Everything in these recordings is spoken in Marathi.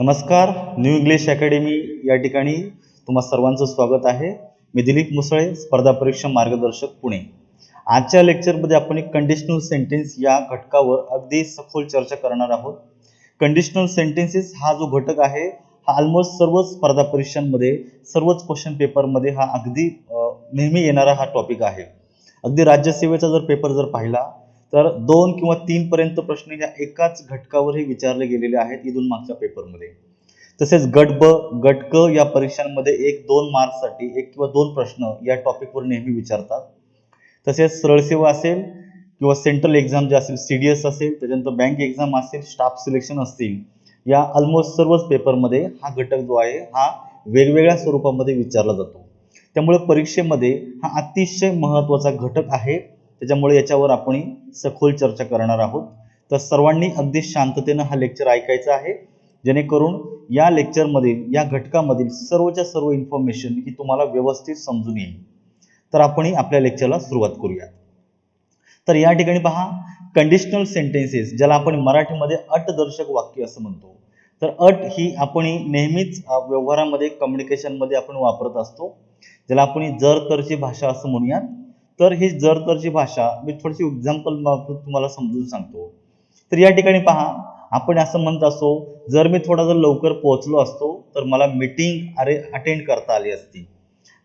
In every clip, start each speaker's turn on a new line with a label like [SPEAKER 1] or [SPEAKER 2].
[SPEAKER 1] नमस्कार. न्यू इंग्लिश अकॅडमी या ठिकाणी तुम्हा सर्वांचं स्वागत आहे. मी दिलीप मुसळे, स्पर्धा परीक्षा मार्गदर्शक, पुणे. आजच्या लेक्चरमध्ये आपण एक कंडिशनल सेंटेन्स या घटकावर अगदी सखोल चर्चा करणार आहोत. कंडिशनल सेंटेन्सेस हा जो घटक आहे हा ऑलमोस्ट सर्वच स्पर्धा परीक्षांमध्ये, सर्वच क्वेश्चन पेपरमध्ये हा अगदी नेहमी येणारा हा टॉपिक आहे. अगदी राज्यसेवेचा जर पेपर जर पाहिला तर 2 किंवा 3 पर्यंत प्रश्न या एकाच घटकावरही विचारले गेलेले आहेत इथून मागच्या पेपरमध्ये. तसेच गट ब, गट क या परीक्षांमध्ये 1-2 मार्क्ससाठी 1 किंवा 2 प्रश्न या टॉपिकवर नेहमी विचारतात. तसेच सरळ सेवा असेल किंवा सेंट्रल एक्झाम जे असेल, सीडीएस असेल, त्याच्यानंतर बँक एक्झाम असेल, स्टाफ सिलेक्शन असतील, या ऑलमोस्ट सर्वच पेपरमध्ये हा घटक जो आहे हा वेगवेगळ्या स्वरूपामध्ये विचारला जातो. त्यामुळे परीक्षेमध्ये हा अतिशय महत्त्वाचा घटक आहे. त्याच्यामुळे याच्यावर आपण सखोल चर्चा करणार आहोत. तर सर्वांनी अगदी शांततेने हा लेक्चर ऐकायचा आहे, जेणेकरून या लेक्चरमधील या घटकामधील सर्वच्या सर्व इन्फॉर्मेशन ही तुम्हाला व्यवस्थित समजून येईल. तर आपण आपल्या लेक्चरला सुरुवात करूया. तर या ठिकाणी पहा, कंडिशनल सेंटेन्सेस ज्याला आपण मराठीमध्ये अटदर्शक वाक्य असं म्हणतो. तर अट ही आपण नेहमीच व्यवहारामध्ये, कम्युनिकेशनमध्ये आपण वापरत असतो, ज्याला आपण जर तरची भाषा असं म्हणूयात. तर ही जर तरची भाषा मी थोडीशी एक्झाम्पल तुम्हाला समजून सांगतो. तर या ठिकाणी पहा, आपण असं म्हणत असो, जर मी थोडा जर लवकर पोहोचलो असतो तर मला मीटिंग अटेंड करता आली असती.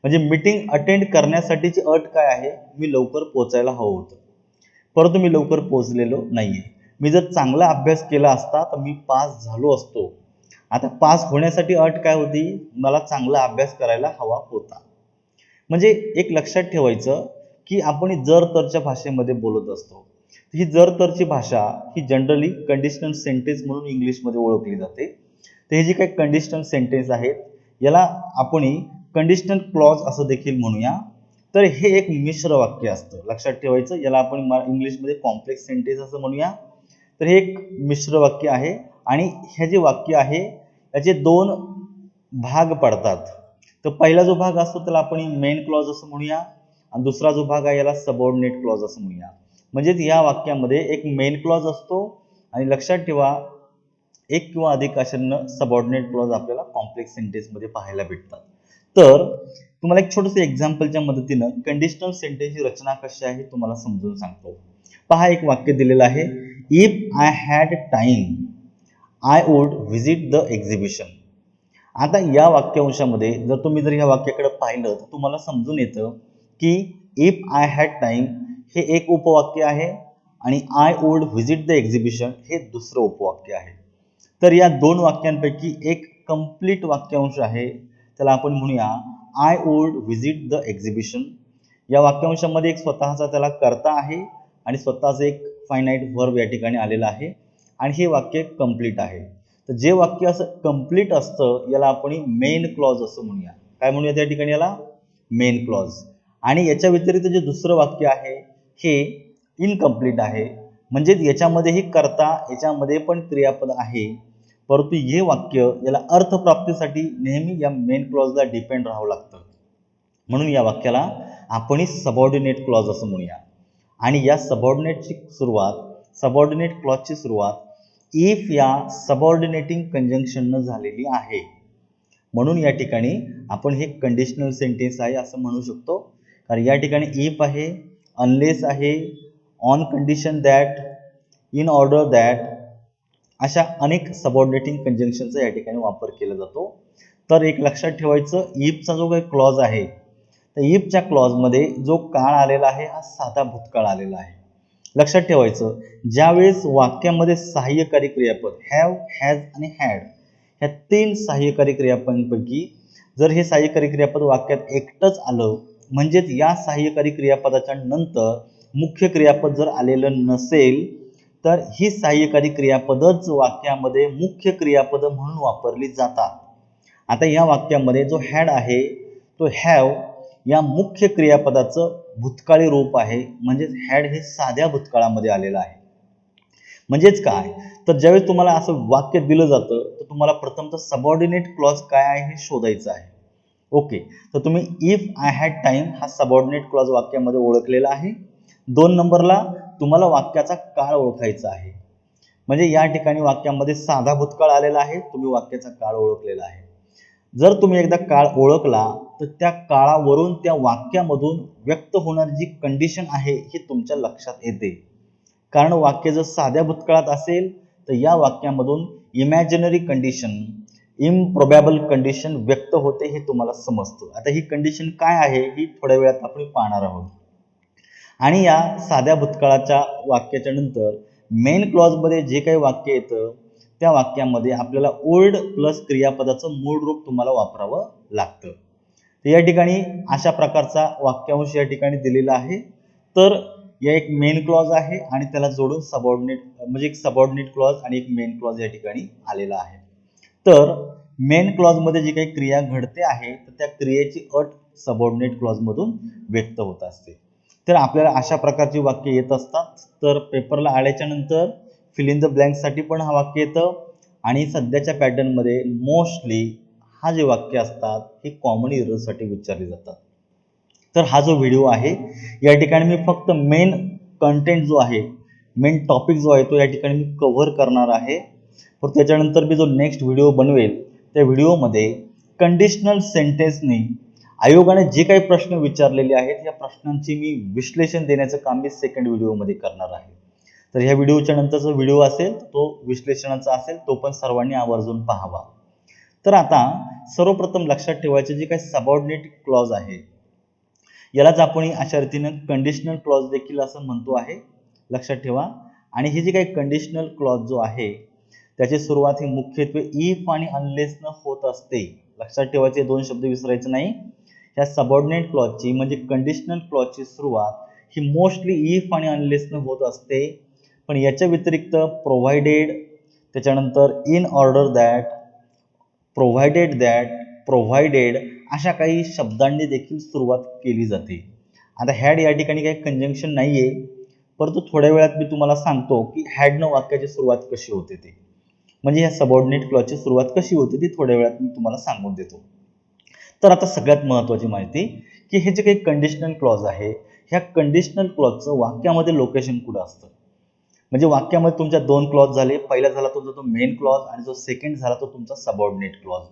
[SPEAKER 1] म्हणजे मीटिंग अटेंड करण्यासाठीची अट काय आहे? मी लवकर पोहोचायला हवं होतं, परंतु मी लवकर पोहोचलेलो नाहीये. मी जर चांगला अभ्यास केला असता तर मी पास झालो असतो. आता पास होण्यासाठी अट काय होती? मला चांगला अभ्यास करायला हवा होता. म्हणजे एक लक्षात ठेवायचं की आपण जर तरच्या भाषेमध्ये बोलत असतो. ही जर तरची भाषा ही जनरली कंडिशनल सेंटेन्स म्हणून इंग्लिशमध्ये ओळखली जाते. तर हे जी काही कंडिशनल सेंटेन्स आहेत याला आपण कंडिशनल क्लॉज असं देखील म्हणूया. तर हे एक मिश्र वाक्य असतं, लक्षात ठेवायचं. याला आपण इंग्लिशमध्ये कॉम्प्लेक्स सेंटेन्स असं म्हणूया. तर हे एक मिश्र वाक्य आहे आणि हे जे वाक्य आहे याचे 2 भाग पडतात. तर पहिला जो भाग असतो त्याला आपण मेन क्लॉज असं म्हणूया आणि दुसरा जो भाग आहे याला सबऑर्डिनेट क्लॉज असं म्हणूया. म्हणजेच या वाक्यामध्ये एक मेन क्लॉज असतो आणि लक्षात ठेवा एक किंवा अधिक अशांना सबऑर्डिनेट क्लॉज आपल्याला कॉम्प्लेक्स सेंटेन्समध्ये पाहायला भेटतात. तर तुम्हाला एक छोटंसं एक्झाम्पलच्या मदतीनं कंडिशनल सेंटेन्सची रचना कशी आहे तुम्हाला समजून सांगतो. पहा, एक वाक्य दिलेलं आहे, if I had time I would visit the exhibition. आता या वाक्यांशामध्ये जर तुम्ही या वाक्याकडे पाहिलं तर तुम्हाला समजून येतं की इफ आय हॅड टाइम हे एक उपवाक्य आहे आणि I would visit the exhibition हे दुसरं उपवाक्य आहे. तर या 2 वाक्यांपैकी एक कंप्लीट वाक्यांश आहे, त्याला आपण म्हणूया I would visit the exhibition. या वाक्यांशामध्ये एक स्वतःचा त्याला कर्ता आहे आणि स्वतःचं एक फायनाईट व्हर्ब या ठिकाणी आलेला आहे आणि हे वाक्य कंप्लीट आहे. तर जे वाक्य असं कंप्लीट असतं याला आपण मेन क्लॉज असं म्हणूया. काय म्हणूया त्या ठिकाणी? याला मेन क्लॉज. आणि याच्या व्यतिरिक्त जे दुसरं वाक्य आहे हे इनकम्प्लीट आहे, म्हणजे याच्यामध्येही कर्ता, याच्यामध्ये पण क्रियापद आहे, परंतु हे वाक्य याला अर्थप्राप्तीसाठी नेहमी या मेन क्लॉजला डिपेंड राहावं लागतं. म्हणून या वाक्याला आपण सबऑर्डिनेट क्लॉज असं म्हणूया. आणि या सबऑर्डिनेट क्लॉजची सुरुवात इफ या सबऑर्डिनेटिंग कंजंक्शननं झालेली आहे. म्हणून या ठिकाणी आपण हे कंडिशनल सेंटेन्स आहे असं म्हणू शकतो. कारण या ठिकाणी इफ आहे, अनलेस आहे, on condition that, in order that, अशा अनेक सबऑर्डिनेटिंग कंजंक्शनचा या ठिकाणी वापर केला जातो. तर एक लक्षात ठेवायचं, इफचा जो काही क्लॉज आहे तर इफच्या क्लॉजमध्ये जो काळ आलेला आहे हा साधा भूतकाळ आलेला आहे. लक्षात ठेवायचं, ज्यावेळेस वाक्यामध्ये सहाय्यकारी क्रियापद हॅव, हॅज आणि हॅड ह्या 3 सहाय्यकारी क्रियापदांपैकी जर हे सहाय्यकारी क्रियापद वाक्यात एकटंच आलं, म्हणजेच या सहाय्यकारी क्रियापदाच्या नंतर मुख्य क्रियापद जर आलेलं नसेल तर ही सहाय्यकारी क्रियापदच वाक्यामध्ये मुख्य क्रियापद म्हणून वापरली जातात. आता या वाक्यामध्ये जो हॅड आहे तो हॅव या मुख्य क्रियापदाचं भूतकाळी रूप आहे, म्हणजेच हॅड हे साध्या भूतकाळामध्ये आलेलं आहे. म्हणजेच काय, तर ज्यावेळेस तुम्हाला असं वाक्य दिलं जातं तर तुम्हाला प्रथमतः सबऑर्डिनेट क्लॉज काय आहे हे शोधायचं आहे. ओके, तर तुम्ही इफ आय हॅड टाइम हा सबऑर्डिनेट क्लॉज वाक्यामध्ये ओळखलेला आहे. 2 नंबरला तुम्हाला वाक्याचा काळ ओळखायचा आहे. म्हणजे या ठिकाणी वाक्यामध्ये साधा भूतकाळ आलेला आहे, तुम्ही वाक्याचा काळ ओळखलेला आहे. जर तुम्ही एकदा काळ ओळखला तर त्या काळावरून त्या वाक्यामधून व्यक्त होणारी जी कंडिशन आहे ही तुमच्या लक्षात येते. कारण वाक्य जर साध्या भूतकाळात असेल तर या वाक्यामधून इमॅजिनरी कंडिशन, इम्प्रोबॅबल कंडिशन व्यक्त होते हे तुम्हाला समजतं. आता ही कंडिशन काय आहे ही थोड्या वेळात आपण पाहणार आहोत. आणि या साध्या भूतकाळाच्या वाक्याच्या नंतर मेन क्लॉजमध्ये जे काही वाक्य येतं त्या वाक्यामध्ये आपल्याला ओल्ड प्लस क्रियापदाचं मूळ रूप तुम्हाला वापरावं लागतं. तर या ठिकाणी अशा प्रकारचा वाक्यांश या ठिकाणी दिलेला आहे. तर या एक मेन क्लॉज आहे आणि त्याला जोडून सबऑर्डिनेट म्हणजे एक सबऑर्डिनेट क्लॉज आणि एक मेन क्लॉज या ठिकाणी आलेला आहे. तर मेन क्लॉज मध्ये जी काही क्रिया घडते आहे तर त्या क्रियेची अट सबऑर्डिनेट क्लॉज मधून व्यक्त होत असते. तर आपल्याला अशा प्रकारची वाक्य येत असतात. तर पेपरला आल्याच्या नंतर फिल इन द ब्लँक साठी पण हा वाक्य येतं आणि सध्याच्या पॅटर्न मध्ये मोस्टली हा जे वाक्य असतात हे कॉमन एरर साठी विचारले जातात. तर हा जो व्हिडिओ आहे या ठिकाणी मी फक्त मेन कंटेंट जो आहे, मेन टॉपिक जो आहे तो या ठिकाणी मी कव्हर करणार आहे. तर त्याच्यानंतर मी जो नेक्स्ट व्हिडिओ बनवेल त्या व्हिडिओमध्ये कंडिशनल सेंटेन्सनी आयोगाने जे काही प्रश्न विचारलेले आहेत या प्रश्नांची मी विश्लेषण देण्याचं काम मी सेकंड व्हिडिओमध्ये करणार आहे. तर ह्या व्हिडिओच्या नंतरचा व्हिडिओ असेल तो विश्लेषणाचा असेल, तो पण सर्वांनी आवर्जून पाहावा. तर आता सर्वप्रथम लक्षात ठेवायचे जे काही सबऑर्डिनेट क्लॉज आहे यालाच आपण अशा रीतीनं कंडिशनल क्लॉज देखील असं म्हणतो आहे, लक्षात ठेवा. आणि हे जे काही कंडिशनल क्लॉज जो आहे त्याची सुरुवात ही मुख्यत्वे इफ आणि अनलेस न होत असते. लक्षात ठेवायचे दोन शब्द विसरायचे नाही. ह्या सबऑर्डिनेट क्लॉजची म्हणजे कंडिशनल क्लॉजची सुरुवात ही मोस्टली इफ आणि अनलेस न होत असते. पण याच्या व्यतिरिक्त प्रोव्हाइडेड, त्याच्यानंतर इन ऑर्डर दॅट, प्रोव्हाइडेड अशा काही शब्दांनी देखील सुरुवात केली जाते. आता हॅड या ठिकाणी काही कंजंक्शन नाहीये, परंतु थोड्या वेळात मी तुम्हाला सांगतो की हॅडनं वाक्याची सुरुवात कशी होते ते, म्हणजे ह्या सबऑर्डिनेट क्लॉजची सुरुवात कशी होते ती थोड्या वेळात मी तुम्हाला सांगून देतो. तर आता सगळ्यात महत्त्वाची माहिती की हे जे काही कंडिशनल क्लॉज आहे ह्या कंडिशनल क्लॉजचं वाक्यामध्ये लोकेशन कुठं असतं. म्हणजे वाक्यामध्ये तुमच्या दोन क्लॉज झाले. पहिला झाला तुमचा तो मेन क्लॉज आणि जो सेकंड झाला तो तुमचा सबऑर्डिनेट क्लॉज.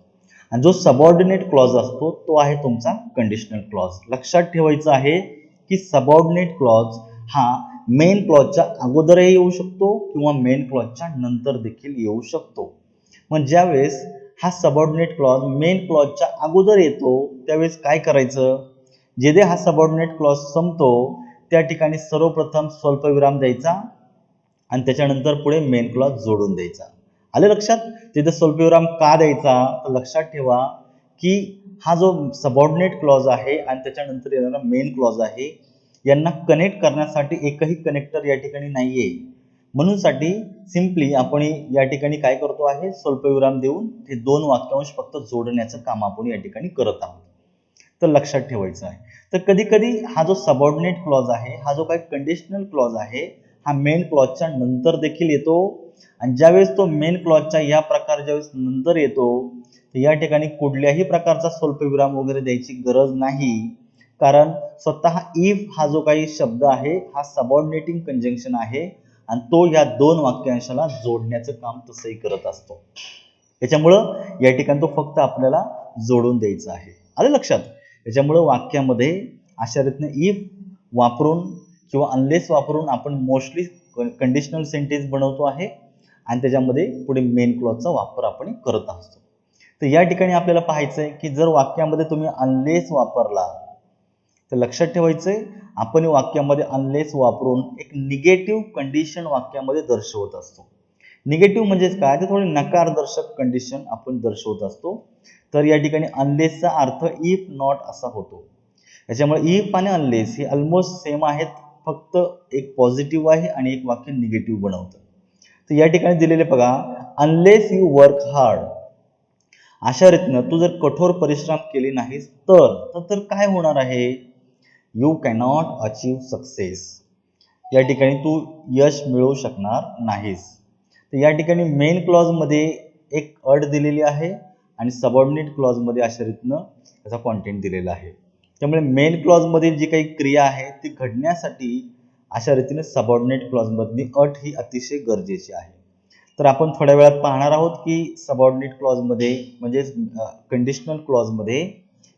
[SPEAKER 1] आणि जो सबऑर्डिनेट क्लॉज असतो तो आहे तुमचा कंडिशनल क्लॉज. लक्षात ठेवायचं आहे की सबऑर्डिनेट क्लॉज हा मेन क्लॉजच्या अगोदरही येऊ शकतो किंवा मेन क्लॉजच्या नंतर देखील येऊ शकतो. मग ज्यावेळेस हा सबऑर्डिनेट क्लॉज मेन क्लॉजच्या अगोदर येतो त्यावेळेस काय करायचं, जे हा सबऑर्डिनेट क्लॉज संपतो त्या ठिकाणी सर्वप्रथम स्वल्पविराम द्यायचा आणि त्याच्यानंतर पुढे मेन क्लॉज जोडून द्यायचा. आले लक्षात? तिथे स्वल्पविराम का द्यायचा तर लक्षात ठेवा की हा जो सबऑर्डिनेट क्लॉज आहे आणि त्याच्यानंतर येणारा मेन क्लॉज आहे यांना कनेक्ट करण्यासाठी एकही कनेक्टर या ठिकाणी नाहीये. म्हणून साठी सिंपली आपण या ठिकाणी काय करतो आहे, स्वल्पविराम देऊन हे दोन वाक्यांश फक्त जोडण्याचं काम आपण या ठिकाणी करत आहोत. तर लक्षात ठेवायचं आहे. तर कधी कधी हा जो सबऑर्डिनेट क्लॉज आहे, हा जो काही कंडिशनल क्लॉज आहे हा मेन क्लॉजच्या नंतर देखील येतो. आणि ज्यावेळेस तो मेन क्लॉजच्या या प्रकार ज्यावेळेस नंतर येतो तर या ठिकाणी कुठल्याही प्रकारचा स्वल्पविराम वगैरे द्यायची गरज नाही. कारण स्वतः इफ हा जो काही शब्द आहे हा सबऑर्डिनेटिंग कंजंक्शन आहे आणि तो या दोन वाक्यांशाला जोडण्याचं काम तसंही करत असतो. त्याच्यामुळं या ठिकाणी तो फक्त आपल्याला जोडून द्यायचा आहे. आलं लक्षात? त्याच्यामुळं वाक्यामध्ये अशा रीतीने इफ वापरून किंवा अनलेस वापरून आपण मोस्टली कंडिशनल सेंटेन्स बनवतो आहे आणि त्याच्यामध्ये पुढे मेन क्लॉजचा वापर आपण करत असतो. तर या ठिकाणी आपल्याला पाहायचं आहे की जर वाक्यामध्ये तुम्ही अनलेस वापरला तर लक्षात ठेवायचंय आपण वाक्यामध्ये अनलेस वापरून एक निगेटिव्ह कंडिशन वाक्यामध्ये दर्शवत असतो. निगेटिव्ह म्हणजेच काय, तर थोडी नकारदर्शक कंडिशन आपण दर्शवत असतो. तर या ठिकाणी अनलेसचा अर्थ इफ नॉट असा होतो. त्याच्यामुळे इफ आणि अनलेस हे ऑलमोस्ट सेम आहेत, फक्त एक पॉझिटिव्ह आहे आणि एक वाक्य निगेटिव्ह बनवतं. तर या ठिकाणी दिलेले बघा, अनलेस यू वर्क हार्ड, अशा रीतीनं तू जर कठोर परिश्रम केले नाहीस तर काय होणार आहे, यू कॅनॉट अचीव सक्सेस, या ठिकाणी तू यश मिळवू शकणार नाहीस. तर या ठिकाणी मेन क्लॉज मध्ये एक अट दिलेली आहे आणि सबऑर्डिनेट क्लॉज मध्ये अशा रीतीनं त्याचा कॉन्टेंट दिलेला आहे. त्यामुळे मेन क्लॉज मधील जी काही क्रिया आहे ती घडण्यासाठी अशा रीतीने सबऑर्डिनेट क्लॉज मधली अट ही अतिशय गरजेची आहे. तर आपण थोड्या वेळात पाहणार आहोत की सबऑर्डिनेट क्लॉजमध्ये म्हणजेच कंडिशनल क्लॉजमध्ये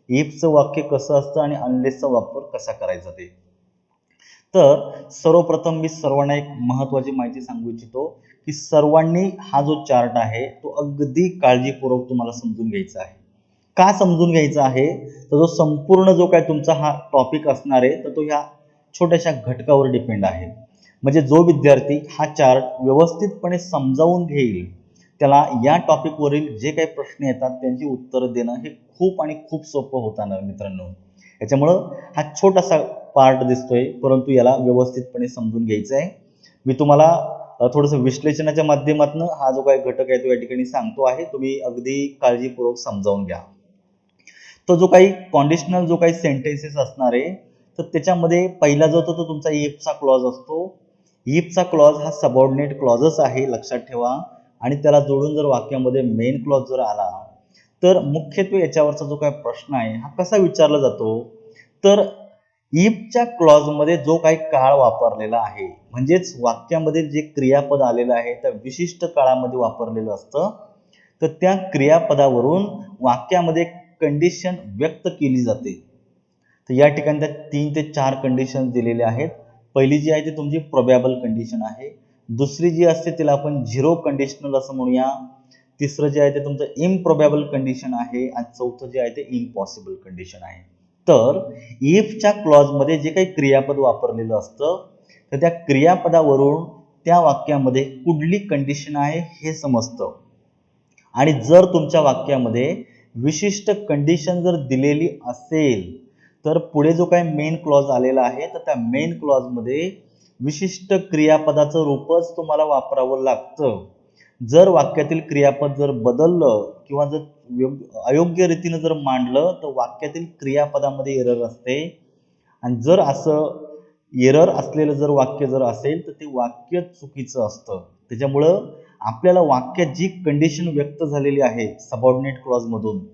[SPEAKER 1] इफचं वाक्य कसं असतं आणि अनलेसचा वापर कसा करायचा ते. तर सर्वप्रथम मी सर्वांना एक महत्त्वाची माहिती सांगू इच्छितो की सर्वांनी हा जो चार्ट आहे तो अगदी काळजीपूर्वक तुम्हाला समजून घ्यायचा आहे. का समजून घ्यायचा आहे, तर जो संपूर्ण जो काय तुमचा हा टॉपिक असणार आहे तर तो ह्या छोट्याशा घटकावर डिपेंड आहे. म्हणजे जो विद्यार्थी हा चार्ट व्यवस्थितपणे समजावून घेईल त्याला या टॉपिकवरील जे काही प्रश्न येतात त्यांची उत्तरं देणं हे खूप आणि खूप सोपं होणार मित्रांनो. याच्यामुळं हा छोटासा पार्ट दिसतोय परंतु याला व्यवस्थितपणे समजून घ्यायचं आहे. मी तुम्हाला थोडंसं विश्लेषणाच्या माध्यमातून हा जो काही घटक आहे तो या ठिकाणी सांगतो आहे. तुम्ही अगदी काळजीपूर्वक समजावून घ्या. तो जो काही कंडिशनल जो काही सेंटेन्सेस असणार आहे तर त्याच्यामध्ये पहिला जो तो तुमचा इफचा क्लॉज असतो. इफचा क्लॉज हा सबऑर्डिनेट क्लॉजच आहे, लक्षात ठेवा. आणि त्याला जोडून जर वाक्यामध्ये मेन क्लॉज जर आला तर मुख्यत्वे याच्यावरचा जो काही प्रश्न आहे हा कसा विचारला जातो, तर इफच्या क्लॉजमध्ये जो काही काळ वापरलेला आहे म्हणजेच वाक्यामध्ये जे क्रियापद आलेलं आहे त्या विशिष्ट काळामध्ये वापरलेलं असतं, तर त्या क्रियापदावरून वाक्यामध्ये कंडिशन व्यक्त केली जाते. तर या ठिकाणी त्या 3 ते 4 कंडिशन दिलेले आहेत. पहिली जी आहे ती तुमची प्रोबॅबल कंडिशन आहे. दुसरी जी असते तिला आपण झिरो कंडिशनल असं म्हणूया. तिसरं जे आहे ते तुमचं इम्प्रोबॅबल कंडिशन आहे आणि चौथं जे आहे ते इम्पॉसिबल कंडिशन आहे. तर इफच्या क्लॉजमध्ये जे काही क्रियापद वापरलेलं असतं तर त्या क्रियापदावरून त्या वाक्यामध्ये कुठली कंडिशन आहे हे समजतं. आणि जर तुमच्या वाक्यामध्ये विशिष्ट कंडिशन जर दिलेली असेल तर पुढे जो काही मेन क्लॉज आलेला आहे तर त्या मेन क्लॉजमध्ये विशिष्ट क्रियापदाचं रूपच तुम्हाला वापरावं लागतं. जर वाक्यातील क्रियापद जर बदललं किंवा जर अयोग्य रीतीने जर मांडलं तर वाक्यातील क्रियापदामध्ये एरर असते. आणि जर असं एरर असलेलं जर वाक्य जर असेल तर ते वाक्य चुकीचं असतं. त्याच्यामुळं आपल्याला वाक्यात जी कंडिशन व्यक्त झालेली आहे सबऑर्डिनेट क्लॉज मधून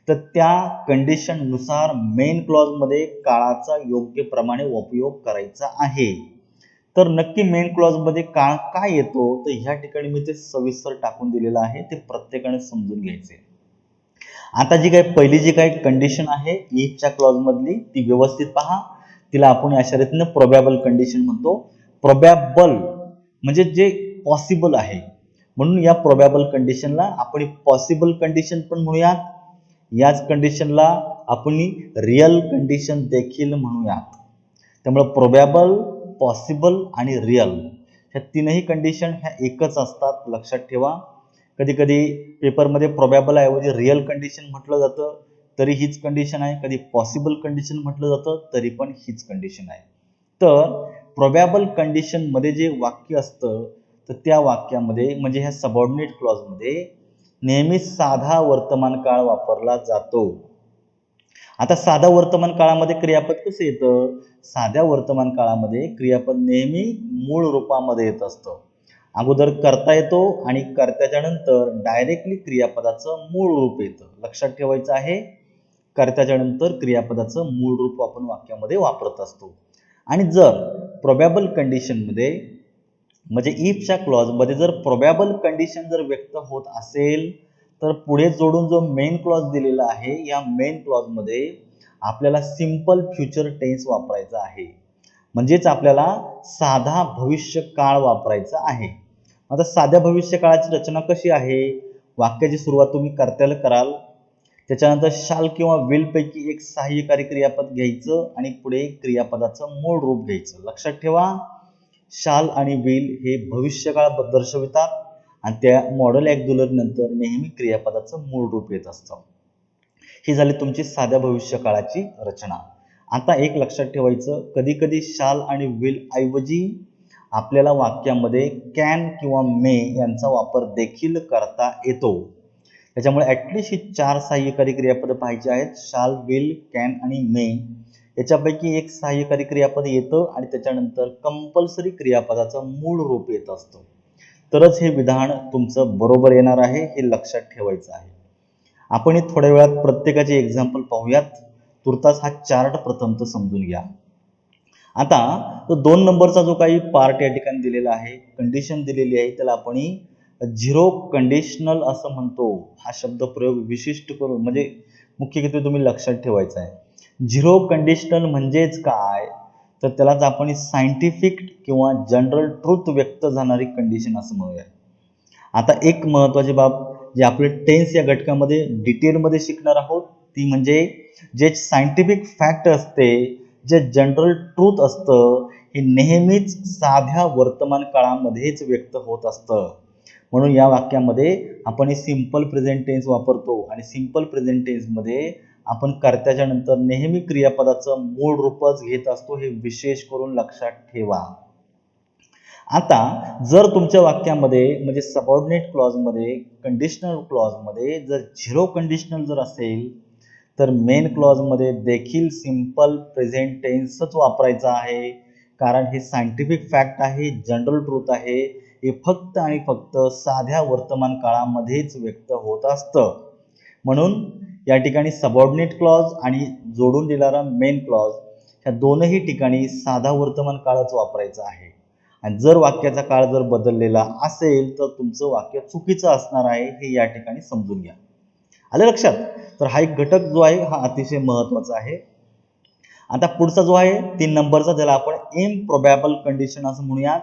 [SPEAKER 1] तर त्या कंडिशन नुसार मेन क्लॉज मध्ये काळाचा योग्य प्रमाणे उपयोग करायचा आहे. तर नक्की मेन क्लॉज मध्ये काळ काय येतो तर ह्या ठिकाणी मी ते सविस्तर टाकून दिलेलं आहे, ते प्रत्येकाने समजून घ्यायचे. आता जी काही पहिली जी काही कंडिशन आहे इफच्या क्लॉज मधली ती व्यवस्थित पहा. तिला आपण अशा रीतीने प्रोबॅबल कंडिशन म्हणतो. प्रोबॅबल म्हणजे जे पॉसिबल आहे, म्हणून या प्रोबॅबल कंडिशनला आपण पॉसिबल कंडिशन पण म्हणूयात. याच कंडिशनला आपण रिअल कंडिशन देखील म्हणूयात. त्यामुळे प्रोबॅबल, पॉसिबल आणि रिअल ह्या तीनही कंडिशन ह्या एकच असतात, लक्षात ठेवा. कधी कधी पेपरमध्ये प्रोबॅबल ऐवजी रिअल कंडिशन म्हटलं जातं तरी हीच कंडिशन आहे, कधी पॉसिबल कंडिशन म्हटलं जातं तरी पण हीच कंडिशन आहे. तर प्रोबॅबल कंडिशन मध्ये जे वाक्य असतं तर त्या वाक्यामध्ये म्हणजे ह्या सबऑर्डिनेट क्लॉज मध्ये नेहमी साधा वर्तमान काळ वापरला जातो. आता साधा वर्तमान काळामध्ये क्रियापद कसं येतं, साध्या वर्तमान काळामध्ये क्रियापद नेहमी मूळ रूपामध्ये येत असतं. अगोदर कर्ता येतो आणि कर्त्याच्या नंतर डायरेक्टली क्रियापदाचं मूळ रूप येतं, लक्षात ठेवायचं आहे. कर्त्याच्या नंतर क्रियापदाचं मूळ रूप आपण वाक्यामध्ये वापरत असतो. आणि जर प्रोबॅबल कंडिशन मध्ये म्हणजे इफच्या क्लॉज मध्ये जर प्रोबॅबल कंडिशन जर व्यक्त होत असेल तर पुढे जोडून जो मेन क्लॉज दिलेला आहे या मेन क्लॉज मध्ये आपल्याला सिंपल फ्युचर टेन्स वापरायचा आहे. म्हणजेच आपल्याला साधा भविष्य काळ वापरायचा आहे. आता साध्या भविष्य काळाची रचना कशी आहे, वाक्याची सुरुवात तुम्ही कर्त्याला कराल, त्याच्यानंतर शाल किंवा विल पैकी एक सहाय्यकारी क्रियापद घ्यायचं आणि पुढे क्रियापदाचं मूळ रूप घ्यायचं. लक्षात ठेवा, शाल आणि विल हे भविष्यकाळ दर्शवितात आणि त्या मॉडेल ॲक्झिलरी नंतर नेहमी क्रियापदाचं मूळ रूप येत असतं. ही झाली तुमची साध्या भविष्य काळाची रचना. आता एक लक्षात ठेवायचं, कधी कधी शाल आणि विल ऐवजी आपल्याला वाक्यामध्ये कॅन किंवा मे यांचा वापर देखील करता येतो. त्याच्यामुळे ॲटलिस्ट ही 4 सहाय्यकारी क्रियापद पाहिजे आहेत, शाल, विल, कॅन आणि मे. याच्यापैकी एक सहाय्यकारी क्रियापद येतं आणि त्याच्यानंतर कंपल्सरी क्रियापदाचं मूळ रूप येत असतं. तरच हे विधान तुमचं बरोबर येणार आहे, हे लक्षात ठेवायचं आहे. आपण थोड्या वेळात प्रत्येकाचे एक्झाम्पल पाहूयात. तुर्तास हा चार्ट प्रथम तर समजून घ्या. आता तो 2 नंबरचा जो काही पार्ट या ठिकाणी दिलेला आहे, कंडिशन दिलेली आहे, त्याला आपण झिरो कंडिशनल असं म्हणतो. हा शब्द प्रयोग विशिष्ट करून म्हणजे मुख्यत्वे तुम्ही लक्षात ठेवायचा आहे. झिरो कंडिशनल म्हणजेच काय, तर त्यालाच आपण सायंटिफिक किंवा जनरल ट्रूथ व्यक्त झाणारी कंडिशन असं म्हणूया. आता एक महत्त्वाची बाब जे आपले टेन्स या घटकामध्ये डिटेलमध्ये शिकणार आहोत ती म्हणजे जे सायंटिफिक फॅक्ट असते, जे जनरल ट्रूथ असतं, हे नेहमीच साध्या वर्तमान काळामध्येच व्यक्त होत असतं. म्हणून या वाक्यामध्ये आपण सिंपल प्रेझेंट टेन्स वापरतो आणि सिंपल प्रेझेंट टेन्समध्ये आपण कर्त्याच्या नंतर नेहमी क्रियापदाचं मूळ रूपच घेत असतो, हे विशेष करून लक्षात ठेवा. आता जर तुमच्या वाक्यामध्ये म्हणजे सबऑर्डिनेट क्लॉजमध्ये कंडिशनल क्लॉजमध्ये जर झिरो कंडिशनल जर असेल तर मेन क्लॉजमध्ये देखील सिंपल प्रेझेंट टेन्सच वापरायचा आहे, कारण हे सायंटिफिक फॅक्ट आहे, जनरल ट्रूथ आहे, हे फक्त आणि फक्त साध्या वर्तमान काळामध्येच व्यक्त होत असतं. म्हणून या ठिकाणी सबऑर्डिनेट क्लॉज आणि जोडून दिलेला मेन क्लॉज ह्या दोनही ठिकाणी साधा वर्तमान काळच वापरायचा आहे. आणि जर वाक्याचा काळ जर बदललेला असेल तर तुमचं वाक्य चुकीचं असणार आहे, हे या ठिकाणी समजून घ्या. आलं लक्षात? तर हा एक घटक जो आहे हा अतिशय महत्त्वाचा आहे. आता पुढचा जो आहे 3 नंबरचा, ज्याला आपण इम्प्रोबॅबल कंडिशन असं म्हणूयात.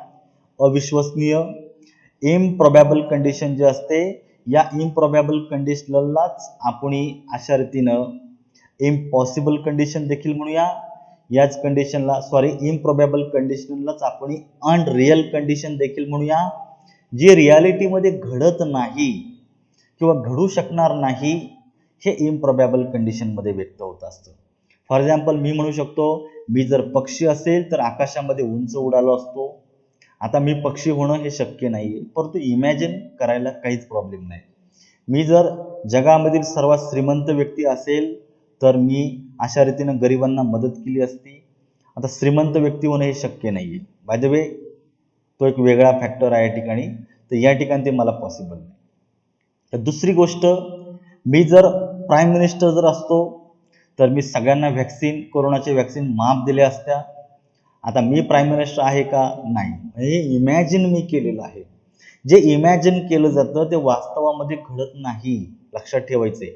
[SPEAKER 1] अविश्वसनीय इम्प्रोबॅबल कंडिशन जे असते, या इम्प्रोबॅबल कंडिशनलाच आपण अशा रीतीनं इम्पॉसिबल कंडिशन देखील म्हणूया. याच कंडिशनला इम्प्रोबॅबल कंडिशनलाच आपण अनरियल कंडिशन देखील म्हणूया. जे रियालिटीमध्ये घडत नाही किंवा घडू शकणार नाही, हे इम्प्रोबॅबल कंडिशनमध्ये व्यक्त होत असतं. फॉर एक्झाम्पल मी म्हणू शकतो, मी जर पक्षी असेल तर आकाशामध्ये उंच उडालो असतो. आता मी पक्षी होणं हे शक्य नाही, परंतु इमॅजिन करायला काहीच प्रॉब्लेम नाही. मी जर जगामधील सर्वात श्रीमंत व्यक्ती असेल तर मी अशा रीतीनं गरिबांना मदत केली असती. आता श्रीमंत व्यक्ती होणं हे शक्य नाही आहे. बाय द वे तो एक वेगळा फॅक्टर आहे या ठिकाणी, तर या ठिकाणी ते मला पॉसिबल नाही. तर दुसरी गोष्ट, मी जर प्राईम मिनिस्टर जर असतो तर मी सगळ्यांना कोरोनाचे व्हॅक्सिन माफ दिल्या असत्या. आता मी प्राईम मिनिस्टर आहे का? नाही. हे इमॅजिन मी केलेलं आहे. जे इमॅजिन केलं जातं ते वास्तवामध्ये घडत नाही, लक्षात ठेवायचंय.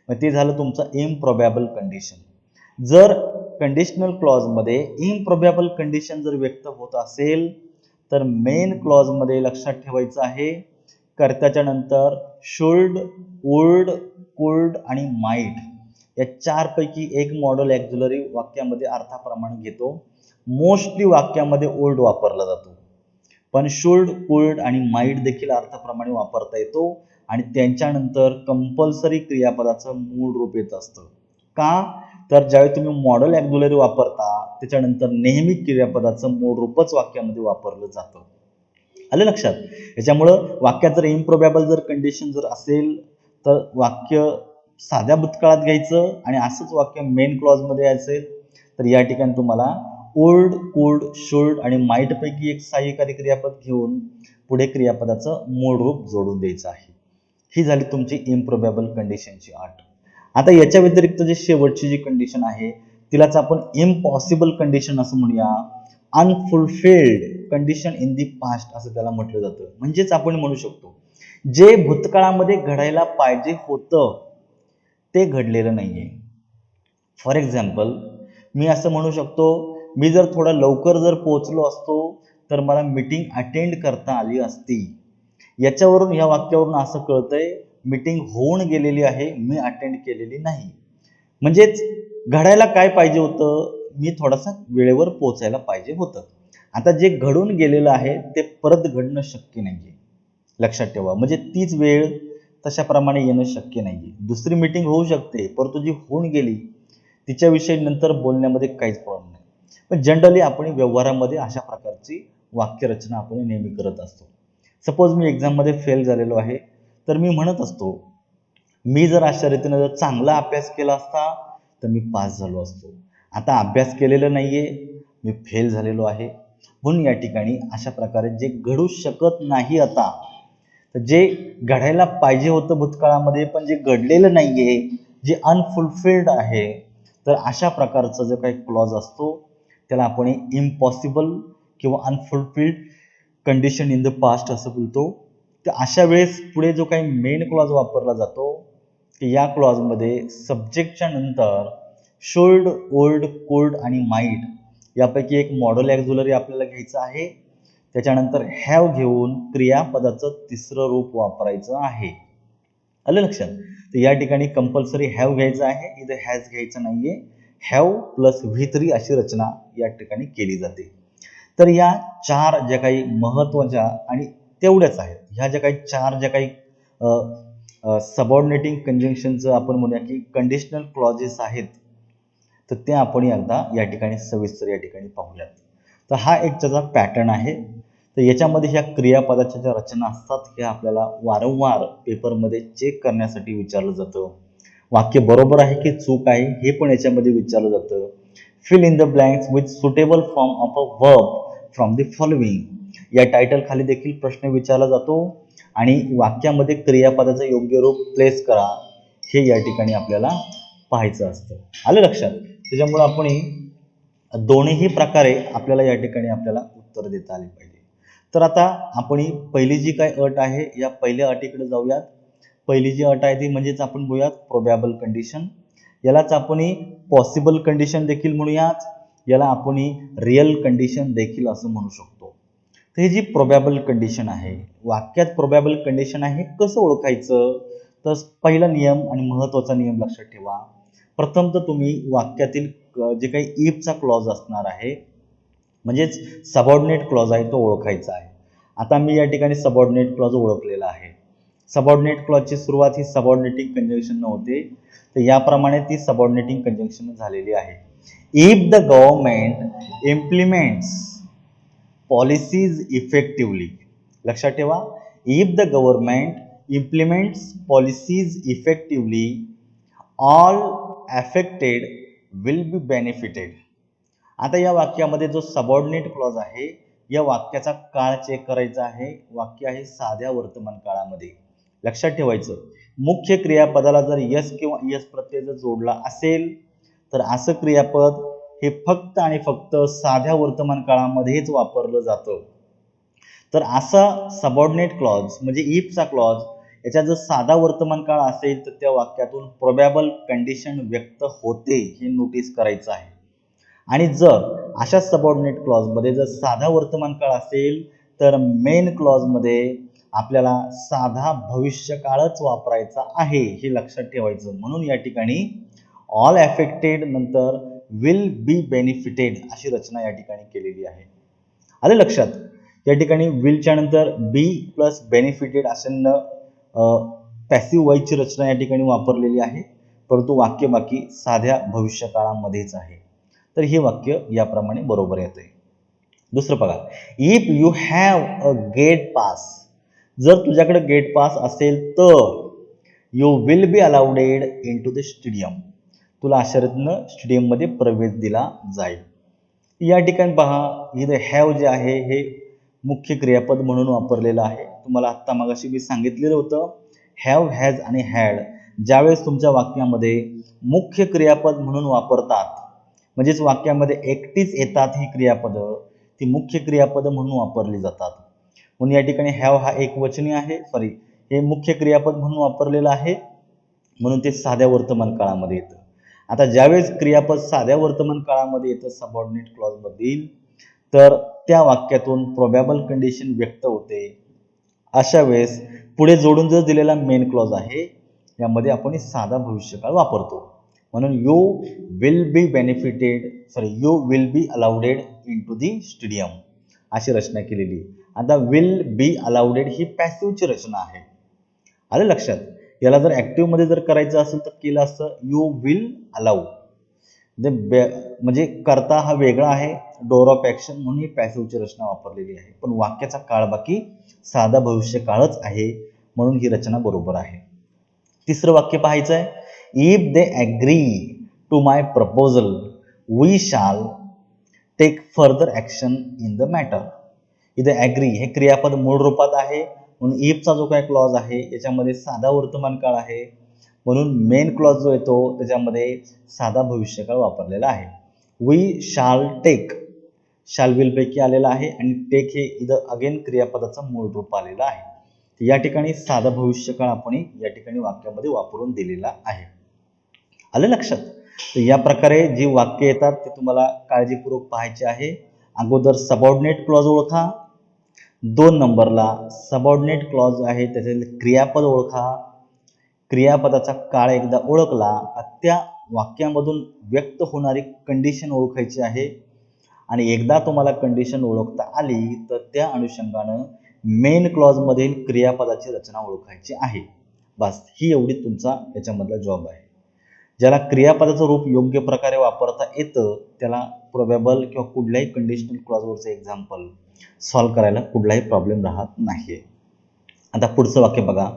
[SPEAKER 1] मग ते झालं तुमचं इम्प्रोबॅबल कंडिशन. जर कंडिशनल क्लॉजमध्ये इम्प्रोबॅबल कंडिशन जर व्यक्त होत असेल तर मेन क्लॉजमध्ये लक्षात ठेवायचं आहे, कर्त्याच्या नंतर शुड, वुड, कुड आणि माइट या चारपैकी एक मॉडेल ॲक्झिलरी वाक्यामध्ये अर्थाप्रमाणे घेतो. मोस्टली वाक्यामध्ये वुड वापरला जातो, पण शुड, कुड आणि माइट देखील अर्थाप्रमाणे वापरता येतो आणि त्यांच्यानंतर कंपल्सरी क्रियापदाचं मूळ रूप येत असतं. का? तर ज्यावेळी तुम्ही मॉडेल ॲक्झिलरी वापरता त्याच्यानंतर नेहमी क्रियापदाचं मूळ रूपच वाक्यामध्ये वापरलं जातं. आलं लक्षात? याच्यामुळं वाक्यात जर इम्प्रोबॅबल जर कंडिशन जर असेल तर वाक्य साध्या भूतकाळात घ्यायचं आणि असंच वाक्य मेन क्लॉजमध्ये असेल तर या ठिकाणी तुम्हाला वुड, कुड, शुड आणि माइट पैकी एक सहाय्यकारी क्रियापद घेऊन पुढे क्रियापदाचं मूळ रूप जोडून द्यायचं आहे. ही झाली तुमची इम्प्रोबॅबल कंडिशनची अट. आता याच्या व्यतिरिक्त जी शेवटची जी कंडिशन आहे तिलाच आपण इम्पॉसिबल कंडिशन असं म्हणूया. Unfulfilled condition in the past असं त्याला म्हटलं जातं. म्हणजेच आपण म्हणू शकतो जे भूतकाळामध्ये घडायला पाहिजे होतं ते घडलेलं नाहीये. फॉर एक्झाम्पल मी असं म्हणू शकतो, मी जर थोडा लवकर जर पोहोचलो असतो तर मला मीटिंग अटेंड करता आली असती. याच्यावरून या वाक्यावरून असं कळतंय मीटिंग होऊन गेलेली आहे, मी अटेंड केलेली नाही. म्हणजेच घडायला काय पाहिजे होतं, मी थोडासा वेळेवर पोहोचायला पाहिजे होतं. आता जे घडून गेलेलं आहे ते परत घडणं शक्य नाहीये, लक्षात ठेवा. म्हणजे तीच वेळ तशाप्रमाणे येणं शक्य नाहीये. दुसरी मीटिंग होऊ शकते, परंतु जी होऊन गेली तिच्याविषयी नंतर बोलण्यामध्ये काहीच प्रॉब्लेम नाही. पण जनरली आपण व्यवहारामध्ये अशा प्रकारची वाक्यरचना आपण नेहमी करत असतो. सपोज मी एक्झाममध्ये फेल झालेलो आहे तर मी म्हणत असतो, मी जर अशा रीतीने जर चांगला अभ्यास केला असता तर मी पास झालो असतो. आता अभ्यास केलेला नाहीये, मी फेल झालेलो आहे. म्हणून या ठिकाणी अशा प्रकारे जे घडू शकत नाही आता, तर जे घडायला पाहिजे होतं भूतकाळामध्ये पण जे घडलेलं नाहीये, जे अनफुलफिल्ड आहे, तर अशा प्रकारचा जो काही क्लॉज असतो त्याला आपण इम्पॉसिबल किंवा unfulfilled condition in the past असं बोलतो. तर अशा वेळेस पुढे जो काही मेन क्लॉज वापरला जातो की या क्लॉजमध्ये सब्जेक्टच्या नंतर शुड, वुड, कुड आणि माईट यापैकी एक मॉडल ॲक्झिलरी आपल्याला घ्यायचं आहे. त्याच्यानंतर हॅव घेऊन क्रियापदाचं तिसरं रूप वापरायचं आहे. आलं लक्षात? तर या ठिकाणी कंपल्सरी हॅव घ्यायचं आहे, इथे हॅज घ्यायचं नाहीये. हॅव प्लस V3 अशी रचना या ठिकाणी केली जाते. तर या चार ज्या काही महत्त्वाच्या आणि तेवढ्याच आहेत, ह्या ज्या काही चार ज्या काही सबऑर्डिनेटिंग कंजंक्शनचं आपण म्हणूया की कंडिशनल क्लॉजेस आहेत, तर ते आपण एकदा या ठिकाणी सविस्तर या ठिकाणी पाहूयात. तर हा एक त्याचा पॅटर्न आहे. तर याच्यामध्ये ह्या क्रियापदाच्या ज्या रचना असतात ह्या आपल्याला वारंवार पेपरमध्ये चेक करण्यासाठी विचारलं जातं. वाक्य बरोबर आहे की चूक आहे हे पण याच्यामध्ये विचारलं जातं. Fill in the blanks with suitable form of a verb from the following या टायटल खाली देखील प्रश्न विचारला जातो आणि वाक्यामध्ये क्रियापदाचं योग्य रूप प्लेस करा हे या ठिकाणी आपल्याला पाहायचं असतं. आलं लक्षात? त्याच्यामुळे आपण दोन्ही प्रकारे आपल्याला या ठिकाणी आपल्याला उत्तर देता आले पाहिजे. तर आता आपण पहिली जी काय अट आहे या पहिल्या अटीकडे जाऊयात. पहिली जी अट आहे ती म्हणजेच आपण बोलूयात प्रोबॅबल कंडिशन. यालाच आपण पॉसिबल कंडिशन देखील म्हणूयात, याला आपण रिअल कंडिशन देखील असं म्हणू शकतो. तर ही जी प्रोबॅबल कंडिशन आहे, वाक्यात प्रोबॅबल कंडिशन आहे कसं ओळखायचं? तर पहिला नियम आणि महत्त्वाचा नियम लक्षात ठेवा. प्रथम तर तुम्ही वाक्यातील जे काही इफचा क्लॉज असणार आहे म्हणजेच सबऑर्डिनेट क्लॉज आहे तो ओळखायचा आहे. आता मी या ठिकाणी सबऑर्डिनेट क्लॉज ओळखलेला आहे. सबऑर्डिनेट क्लॉजची सुरुवात ही सबऑर्डिनेटिंग कंजंक्शन होते, तर याप्रमाणे ती सबऑर्डिनेटिंग कंजंक्शन झालेली आहे. If the government implements policies effectively, लक्षात ठेवा, if the government implements policies effectively all affected will be benefited. आता या वाक्यामध्ये जो सबऑर्डिनेट क्लॉज आहे या वाक्याचा काळ चेक करायचा आहे. वाक्य आहे साध्या वर्तमान काळामध्ये. लक्षात ठेवायचं, मुख्य क्रियापदाला जर यस किंवा यस प्रत्यय जर जोडला असेल तर असं क्रियापद हे फक्त आणि फक्त साध्या वर्तमान काळामध्येच वापरलं जातं. तर असा सबऑर्डिनेट क्लॉज म्हणजे इफचा क्लॉज याचा जर साधा वर्तमान काळ असेल तर त्या वाक्यातून प्रोबॅबल कंडिशन व्यक्त होते हे नोटीस करायचं आहे. आणि जर अशा सबऑर्डिनेट क्लॉजमध्ये जर साधा वर्तमान काळ असेल तर मेन क्लॉजमध्ये आपल्याला साधा भविष्यकाळच वापरायचा आहे हे लक्षात ठेवायचं. म्हणून या ठिकाणी ऑल अफेक्टेड नंतर विल बी बेनिफिटेड अशी रचना या ठिकाणी केलेली आहे. आले लक्षात? या ठिकाणी विलच्या नंतर बी प्लस बेनिफिटेड असे पॅसिव्ह वॉइसची रचना या ठिकाणी वापरलेली आहे, परंतु वाक्य बाकी साध्या भविष्यकाळामध्येच आहे. तर हे वाक्य याप्रमाणे बरोबर येते. दुसरं बघा, if you have a gate pass, जर तुझ्याकडे गेट पास असेल तर you will be allowed into the stadium, तुला अशा रीतीनं स्टेडियममध्ये प्रवेश दिला जाईल. या ठिकाणी पहा, इथे हॅव जे आहे हे मुख्य क्रियापद म्हणून वापरलेलं आहे. तुम्हाला आत्ता मगाशी मी सांगितलेलं होतं, हॅव, हॅज आणि हॅड ज्यावेळेस तुमच्या वाक्यामध्ये मुख्य क्रियापद म्हणून वापरतात म्हणजेच वाक्यामध्ये एकटीच येतात ही क्रियापदं, ती मुख्य क्रियापदं म्हणून वापरली जातात. म्हणून या ठिकाणी हॅव हा एकवचनी आहे, हे मुख्य क्रियापद म्हणून वापरलेलं आहे, म्हणून ते साध्या वर्तमान काळामध्ये येतं. आता ज्यावेळेस क्रियापद साध्या वर्तमान काळामध्ये येतं सबऑर्डिनेट क्लॉज मधील, तर त्या वाक्यातून प्रोबॅबल कंडिशन व्यक्त होते. अशा वेळेस पुढे जोडून जर दिलेला मेन क्लॉज आहे यामध्ये आपण साधा भविष्यकाळ वापरतो. म्हणून you will be you will be allowed into the stadium अशी रचना केलेली. आता विल बी अलाउडेड ही पॅसिव्हची रचना आहे. आलं लक्षात? याला जर ऍक्टिव्ह मध्ये जर करायचं असेल तर केलं असतं यू विल अलाउ, म्हणजे करता हा वेगळा आहे, डोअर ऑफ ऍक्शन म्हणून ही पॅसिव्हची रचना वापरलेली आहे. पण वाक्याचा काळ बाकी साधा भविष्य काळच आहे, म्हणून ही रचना बरोबर आहे. तिसरं वाक्य पाहायचं आहे, if they agree to my proposal we shall take further action in the matter. इथे ॲग्री हे क्रियापद मूळ रूपात आहे, म्हणून इफचा जो काय क्लॉज आहे याच्यामध्ये साधा वर्तमान काळ आहे, म्हणून मेन क्लॉज जो येतो त्याच्यामध्ये साधा भविष्यकाळ वापरलेला आहे. We shall take, shall will पैकी आलेला आहे आणि टेक हे इथं अगेन क्रियापदाचं मूळ रूप आलेलं आहे. या ठिकाणी साधा भविष्यकाळ आपण या ठिकाणी वाक्यामध्ये वापरून दिलेला आहे. आलं लक्षात? तर या प्रकारे जी वाक्य येतात ते तुम्हाला काळजीपूर्वक पाहायचे आहे. अगोदर सबऑर्डिनेट क्लॉज ओळखा, 2 नंबरला सबऑर्डिनेट क्लॉज आहे त्याचे क्रियापद ओळखा. क्रियापदाचा काळ एकदा ओळखला त्या वाक्यामधून व्यक्त होणारी कंडिशन ओळखायची आहे आणि एकदा तुम्हाला कंडिशन ओळखता आली तर त्या अनुषंगानं मेन क्लॉज मधील क्रियापदाची रचना ओळखायची आहे. बस ही एवढी तुमचा याच्यामधला जॉब आहे. ज्याला क्रियापदाचं रूप योग्य प्रकारे वापरता येतं त्याला प्रोबॅबल किंवा कुठल्याही कंडिशनल क्लॉजवरचं एक्झाम्पल सॉल्व्ह करायला कुठलाही प्रॉब्लेम राहत नाही. आता पुढचं वाक्य बघा,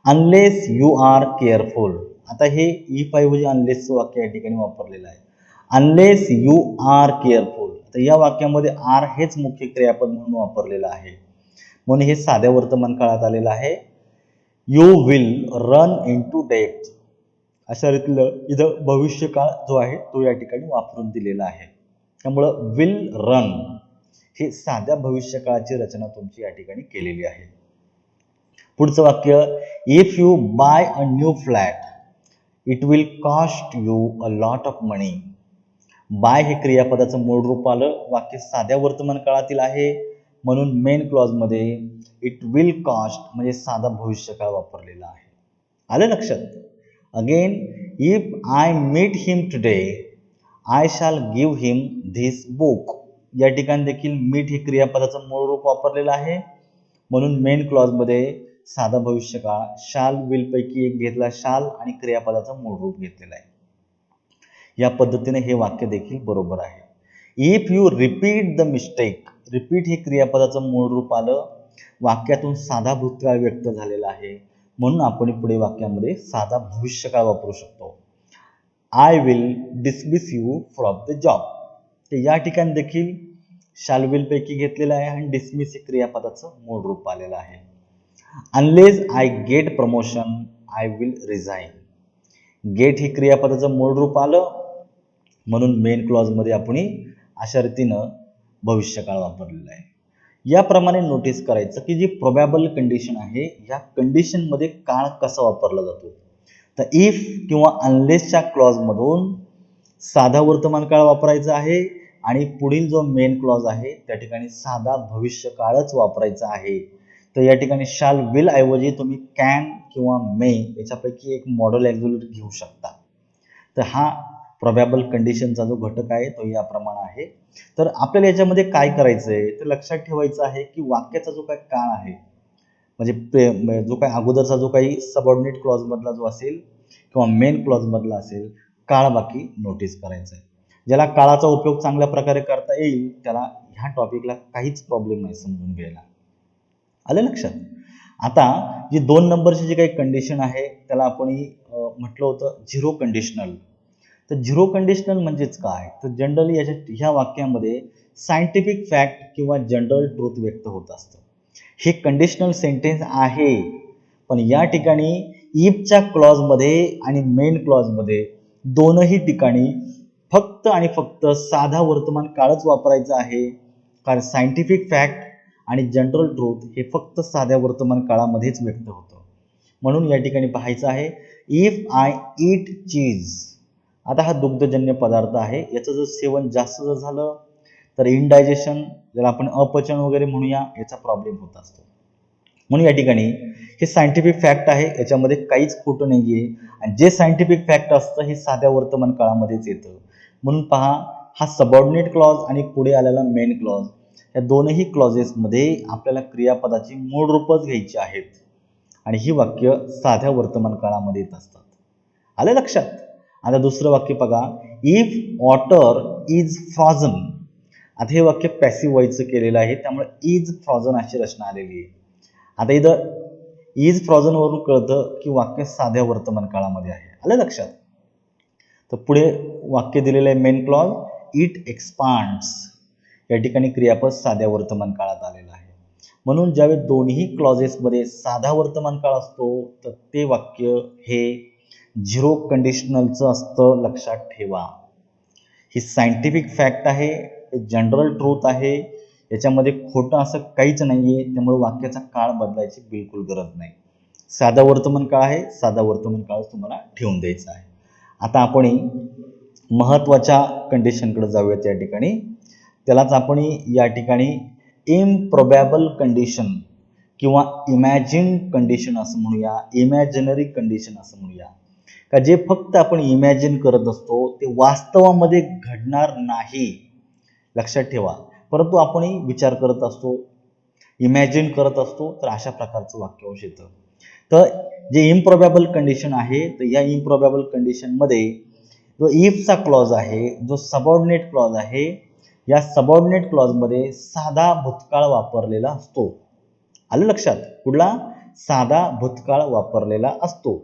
[SPEAKER 1] अनलेस यू आर केअरफुल. आता हे इफ ऐवजी अनलेसचं वाक्य या ठिकाणी वापरलेलं आहे. Unless you are careful. तर या वाक्यामध्ये आर हेच मुख्य क्रियापद म्हणून वापरलेलं आहे, म्हणून हे साध्या वर्तमान काळात आलेलं आहे. You will run into debt अशा रीतीनं इथं भविष्यकाळ जो आहे तो या ठिकाणी वापरून दिलेला आहे. त्यामुळं विल रन हे साध्या भविष्यकाळाची रचना तुमची या ठिकाणी केलेली आहे. पुढचं वाक्य, if you buy a new flat it will cost you a lot of money. Buy हे क्रियापदाचं मूळ रूप आलं, वाक्य साध्या वर्तमान काळातील आहे म्हणून मेन क्लॉज मध्ये इट विल कॉस्ट म्हणजे साधा भविष्यकाळ वापरलेला आहे. आलं लक्षात? Again, if I meet him today I shall give him this book. या ठिकाणी देखील मीट हे क्रियापदाचं मूळ रूप वापरलेलं आहे म्हणून मेन क्लॉज मध्ये साधा भविष्यकाळ शाल विल पैकी एक घेतला शाल आणि क्रियापदाचं मूळ रूप घेतलेलं आहे. या पद्धतीने हे वाक्य देखील बरोबर आहे. If you repeat the mistake, repeat हे क्रियापदाचं मूळ रूप आलं, वाक्यातून साधा भूतकाळ व्यक्त झालेला आहे म्हणून आपण पुढे वाक्यामध्ये साधा भविष्यकाळ वापरू शकतो. I will dismiss you from the job. तर या ठिकाणी देखील शाल विल पैकी घेतलेलं आहे आणि डिसमिस हे क्रियापदाचं मूळ रूप आलेलं आहे. Unless I get promotion I will resign. Get हे क्रियापदाचं मूळ रूप आलं म्हणून मेन क्लॉज मध्ये आपण अशा रीतीनं भविष्यकाळ वापरलेला आहे. याप्रमाणे नोटीस करायचं की जी प्रोबॅबल कंडिशन आहे या कंडिशन मध्ये काळ कसा वापरला जातो. तर इफ किंवा अनलेसच्या क्लॉज मधून साधा वर्तमान काळ वापरायचा आहे आणि पुढील जो मेन क्लॉज आहे त्या ठिकाणी साधा भविष्यकाळच वापरायचा आहे. तर या ठिकाणी शाल विल ऐवजी तुम्ही कॅन किंवा मे याच्यापैकी एक मॉडेल ॲक्झिलरी घेऊ शकता. तर हा प्रोबॅबल कंडिशनचा जो घटक आहे तो याप्रमाणे आहे. तर आपल्याला याच्यामध्ये काय करायचं आहे तर लक्षात ठेवायचं आहे की वाक्याचा जो काही काळ आहे म्हणजे जो काही अगोदरचा जो काही सबऑर्डिनेट क्लॉज मधला जो असेल किंवा मेन क्लॉज मधला असेल काळ बाकी नोटीस करायचं आहे. ज्याला काळाचा उपयोग चांगल्या प्रकारे करता येईल त्याला ह्या टॉपिकला काहीच प्रॉब्लेम नाही समजून घ्यायला. आलं लक्षात? आता जी 2 नंबरची जी काही कंडिशन आहे त्याला आपण म्हटलं होतं झिरो कंडिशनल. तर झिरो कंडिशनल म्हणजेच काय तर जनरली ह्या वाक्यामध्ये सायंटिफिक फॅक्ट किंवा जनरल ट्रूथ व्यक्त होत असतं. हे कंडिशनल सेंटेन्स आहे पण या ठिकाणी इफच्या क्लॉज मध्ये आणि मेन क्लॉज मध्ये दोनही ठिकाणी फक्त आणि फक्त साधा वर्तमान काळच वापरायचा आहे, कारण सायंटिफिक फॅक्ट आणि जनरल ट्रूथ हे फक्त साध्या वर्तमान काळामध्येच व्यक्त होतं. म्हणून या ठिकाणी पाहायचं आहे इफ आय ईट चीज. आता हा दुग्धजन्य पदार्थ आहे, याचं जर सेवन जास्त जर झालं तर इनडायजेशन ज्याला आपण अपचन वगैरे म्हणूया याचा प्रॉब्लेम होत असतो. म्हणून या ठिकाणी हे सायंटिफिक फॅक्ट आहे, याच्यामध्ये काहीच खोटं नाहीये आणि जे सायंटिफिक फॅक्ट असतं हे साध्या वर्तमान काळामध्येच येतं. म्हणून पहा हा सबऑर्डिनेट क्लॉज आणि पुढे आलेला मेन क्लॉज या दोनही क्लॉजेसमध्ये आपल्याला क्रियापदाची मूळ रूपच घ्यायची आहेत आणि ही वाक्य साध्या वर्तमान काळामध्ये येत असतात. आलं लक्षात? आता दुसरं वाक्य बघा, इफ वॉटर इज फ्रॉझन. आता हे वाक्य पॅसिव्ह व्हॉइसचं केलेलं आहे त्यामुळे इज फ्रॉझन अशी रचना आलेली आहे. आता इथं इज फ्रॉझन वरून कळतं की वाक्य साध्या वर्तमान काळामध्ये आहे. आलं लक्षात? तर पुढे वाक्य दिलेलं आहे मेन क्लॉज इट एक्सपांड्स. या ठिकाणी क्रियापद साध्या वर्तमान काळात आलेलं आहे. म्हणून ज्यावेळी दोन्ही क्लॉजेसमध्ये साधा वर्तमान काळ असतो तर ते वाक्य हे झिरो कंडिशनलचं असतं, लक्षात ठेवा. ही सायंटिफिक फॅक्ट आहे, जनरल ट्रूथ आहे, याच्यामध्ये खोटं असं काहीच नाहीये, त्यामुळे वाक्याचा काळ बदलायची बिलकुल गरज नाही. साधा वर्तमान काळ आहे, साधा वर्तमान काळ तुम्हाला ठेवून द्यायचा आहे. आता आपण महत्वाच्या कंडिशनकडे जाऊयात या ठिकाणी. त्यालाच आपण या ठिकाणी इम्प्रोबॅबल कंडिशन किंवा इमॅजिन कंडिशन असं म्हणूया, इमॅजिनरी कंडिशन असं म्हणूया. का जे फक्त आपण इमॅजिन करत असतो ते वास्तवामध्ये घडणार नाही, लक्षात ठेवा. परंतु आपण विचार करत असतो, इमॅजिन करत असतो, तर अशा प्रकारचं वाक्यांश येतं. तर जे इम्प्रोबॅबल कंडिशन आहे, तर या इम्प्रोबॅबल कंडिशनमध्ये जो इफचा क्लॉज आहे, जो सबऑर्डिनेट क्लॉज आहे, या सबऑर्डिनेट क्लॉजमध्ये साधा भूतकाळ वापरलेला असतो. आलं लक्षात? कुठला? साधा भूतकाळ वापरलेला असतो.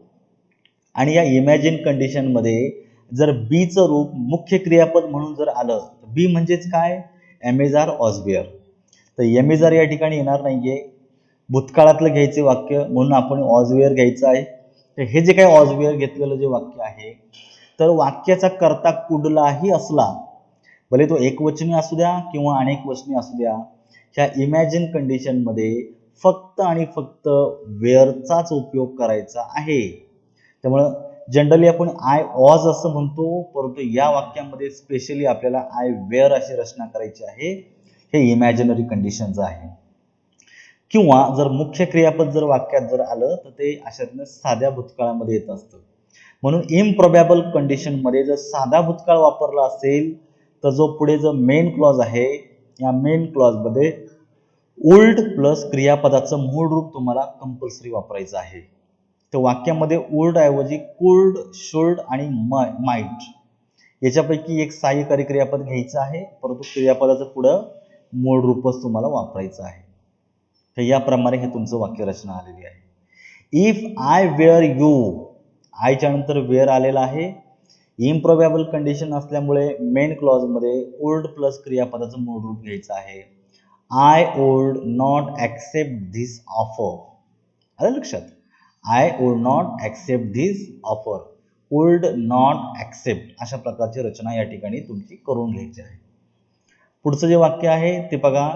[SPEAKER 1] आणि या इमॅजिन कंडिशनमध्ये जर बीचं रूप मुख्य क्रियापद म्हणून जर आलं, तर बी म्हणजेच काय? एमेजार ऑजबियर. तर एमेजार या ठिकाणी येणार नाहीये, भूतकाळातलं घ्यायचे वाक्य म्हणून आपण ऑजबियर घ्यायचं आहे. तर हे जे काही ऑजबियर घेतलेलं जे वाक्य आहे, तर वाक्याचा कर्ता कुठलाही असला, भले तो एकवचनी असू द्या किंवा अनेक वचनी असू द्या, ह्या इमॅजिन कंडिशनमध्ये फक्त आणि फक्त वेअरचाच उपयोग करायचा आहे. त्यामुळं जनरली आपण आय वॉज असं म्हणतो, परंतु या वाक्यामध्ये स्पेशली आपल्याला आय वेअर अशी रचना करायची आहे. हे इमॅजिनरी कंडिशनचं आहे. किंवा जर मुख्य क्रियापद जर वाक्यात जर आलं, तर ते अशातनं साध्या भूतकाळामध्ये येत असतं. म्हणून इम्प्रोबॅबल कंडिशनमध्ये जर साधा भूतकाळ वापरला असेल, तर जो पुढे जो मेन क्लॉज आहे, या मेन क्लॉजमध्ये वुल्ड प्लस क्रियापदाचं मूळ रूप तुम्हाला कंपल्सरी वापरायचं आहे. तर वाक्यामध्ये वुल्ड ऐवजी कुल्ड, शुल्ड आणि माइट याच्यापैकी एक सहाय्यकारी क्रियापद घ्यायचं आहे, परंतु क्रियापदाचं पुढं मूळ रूपच तुम्हाला वापरायचं आहे. तर याप्रमाणे हे तुमचं वाक्यरचना आलेली आहे. इफ आय वेअर यू, आयच्या नंतर वेअर आलेला आहे. इम्प्रोबॅबल कंडिशन असल्यामुळे मेन क्लॉजमध्ये वुल्ड प्लस क्रियापदाचं मूळ रूप घ्यायचं आहे. I would not accept this offer. आलं लक्षात? I would not accept this offer. Would not accept अशा प्रकारची रचना या ठिकाणी तुमची करून घ्यायची आहे. पुढचं जे वाक्य आहे ते बघा.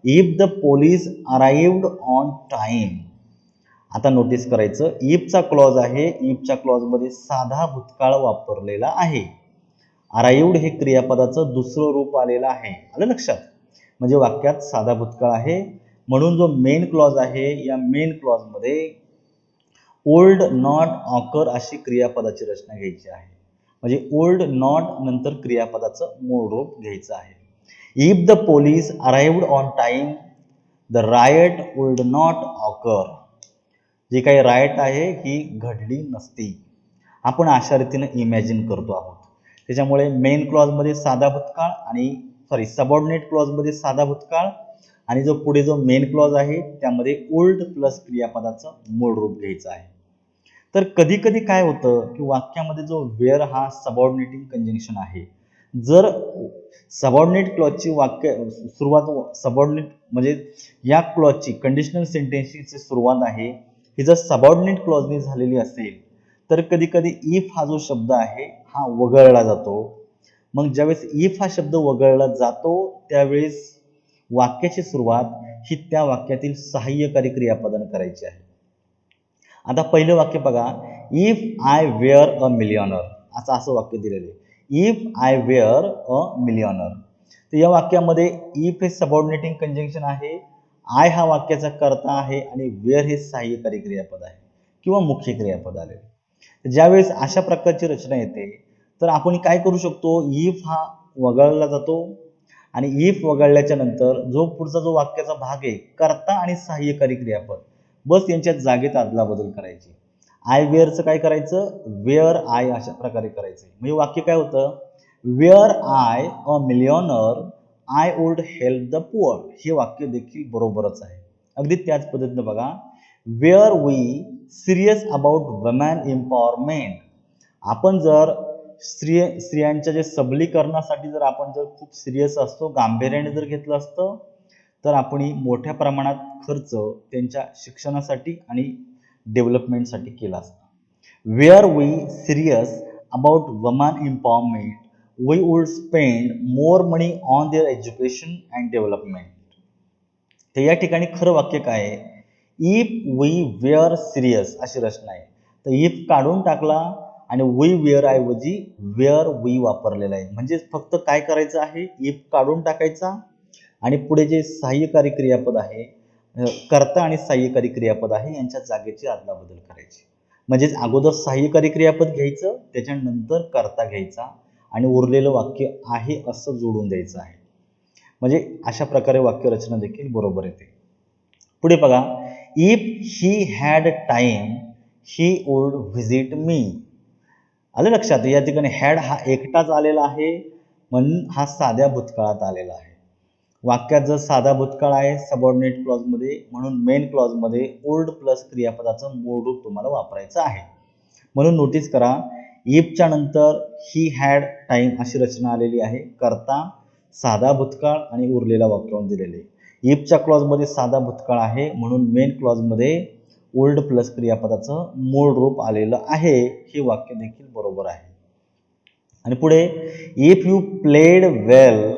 [SPEAKER 1] If the police arrived on time. आता नोटीस करायचं, इफचा क्लॉज आहे, इफच्या क्लॉजमध्ये साधा भूतकाळ वापरलेला आहे. अराइव्ड हे क्रियापदाचं दुसरं रूप आलेलं आहे. आलं लक्षात? म्हणजे वाक्यात साधा भूतकाळ आहे. म्हणून जो मेन क्लॉज आहे, या मेन क्लॉजमध्ये ओल्ड नॉट ऑकर अशी क्रियापदाची रचना घ्यायची आहे. म्हणजे ओल्ड नॉट नंतर क्रियापदाचं मूळ रूप घ्यायचं आहे. If the police arrived on time, the riot would not occur. जी काही रायट आहे ही घडली नसती. आपण अशा रीतीने इमॅजिन करतो आहोत. त्याच्यामुळे मेन क्लॉजमध्ये साधा भूतकाळ आणि सबऑर्डिनेट क्लॉजमध्ये साधा भूतकाळ, आणि जो पुढे जो मेन क्लॉज आहे त्यामध्ये ओल्ड प्लस क्रियापदाचं मूळ रूप घ्यायचं आहे. तर कधी कधी काय होतं की वाक्यामध्ये जो वेअर हा सबऑर्डिनेटिंग कंजंक्शन आहे, जर सबऑर्डिनेट क्लॉजची वाक्य सुरुवात सबऑर्डिनेट म्हणजे या क्लॉजची कंडिशनल सेंटेन्सची सुरुवात आहे ही जर सबऑर्डिनेट क्लॉजने झालेली असेल, तर कधी कधी इफ हा जो शब्द आहे हा वगळला जातो. मग ज्यावेळेस इफ हा शब्द वगळला जातो त्यावेळेस वाक्याची सुरुवात ही त्या वाक्यातील सहाय्यकारी क्रियापदाने करायची आहे. आता पहिलं वाक्य बघा. If I were a millionaire, असं वाक्य दिलेलं आहे. If I were a millionaire. तर या वाक्यामध्ये इफ हे सबऑर्डिनेटिंग कंजंक्शन आहे, आय हा वाक्याचा कर्ता आहे आणि वेअर हे सहाय्यकारी क्रियापद आहे किंवा मुख्य क्रियापद आले. ज्यावेळेस अशा प्रकारची रचना येते तर आपण काय करू शकतो, इफ हा वगळला जातो आणि इफ वगळल्याच्या नंतर जो पुढचा जो वाक्याचा भाग आहे कर्ता आणि सहाय्यकारी क्रियापद, बस यांच्यात जागेत आदला बदल करायची. आय वेअरचं काय करायचं, वेअर आय अशा प्रकारे करायचं. म्हणजे वाक्य काय होतं, were I a millionaire I would help the poor. हे वाक्य देखील बरोबरच आहे. अगदी त्याच पद्धतीने बघा. Were we serious about women empowerment. आपण जर स्त्रियांच्या जे सबलीकरणासाठी जर आपण जर खूप सिरियस असतो, गांभीर्याने जर घेतलं असतं, तर आपण मोठ्या प्रमाणात खर्च त्यांच्या शिक्षणासाठी आणि डेव्हलपमेंटसाठी केला असता. Were we serious about woman empowerment we would spend more money on their education and development. तर या ठिकाणी खरं वाक्य काय आहे, इफ वी वेअर सिरियस अशी रचना आहे. तर इफ काढून टाकला आणि वी वेअर ऐवजी वेअर वी वापरलेला आहे. म्हणजे फक्त काय करायचं आहे, इफ काढून टाकायचा आणि पुढे जे सहाय्यकारी क्रियापद आहे, कर्ता आणि सहाय्यकारी क्रियापद आहे यांच्या जागेची अदलाबदल करायची. म्हणजेच अगोदर सहाय्यकारी क्रियापद घ्यायचं, त्याच्यानंतर कर्ता घ्यायचा आणि उरलेलं वाक्य आहे असं जोडून द्यायचं आहे. म्हणजे अशा प्रकारे वाक्यरचना देखील बरोबर येते. पुढे बघा, if he had time he would visit me. आलं लक्षात? या ठिकाणी हॅड हा एकटाच आलेला आहे, म्हणून हा साध्या भूतकाळात आलेला आहे. वाक्यात जर साधा भूतकाळ आहे सबऑर्डिनेट क्लॉजमध्ये, म्हणून मेन क्लॉजमध्ये वुड प्लस क्रियापदाचं मूळ रूप तुम्हाला वापरायचं आहे. म्हणून नोटीस करा, इफच्या नंतर ही हॅड टाइम अशी रचना आलेली आहे. कर्ता साधा भूतकाळ आणि उरलेला वाक्यांश दिलेले. इफच्या क्लॉजमध्ये साधा भूतकाळ आहे, म्हणून मेन क्लॉजमध्ये ओल्ड प्लस क्रियापदाचं मूळ रूप आलेलं आहे. हे वाक्य देखील बरोबर आहे. आणि पुढे, if you played well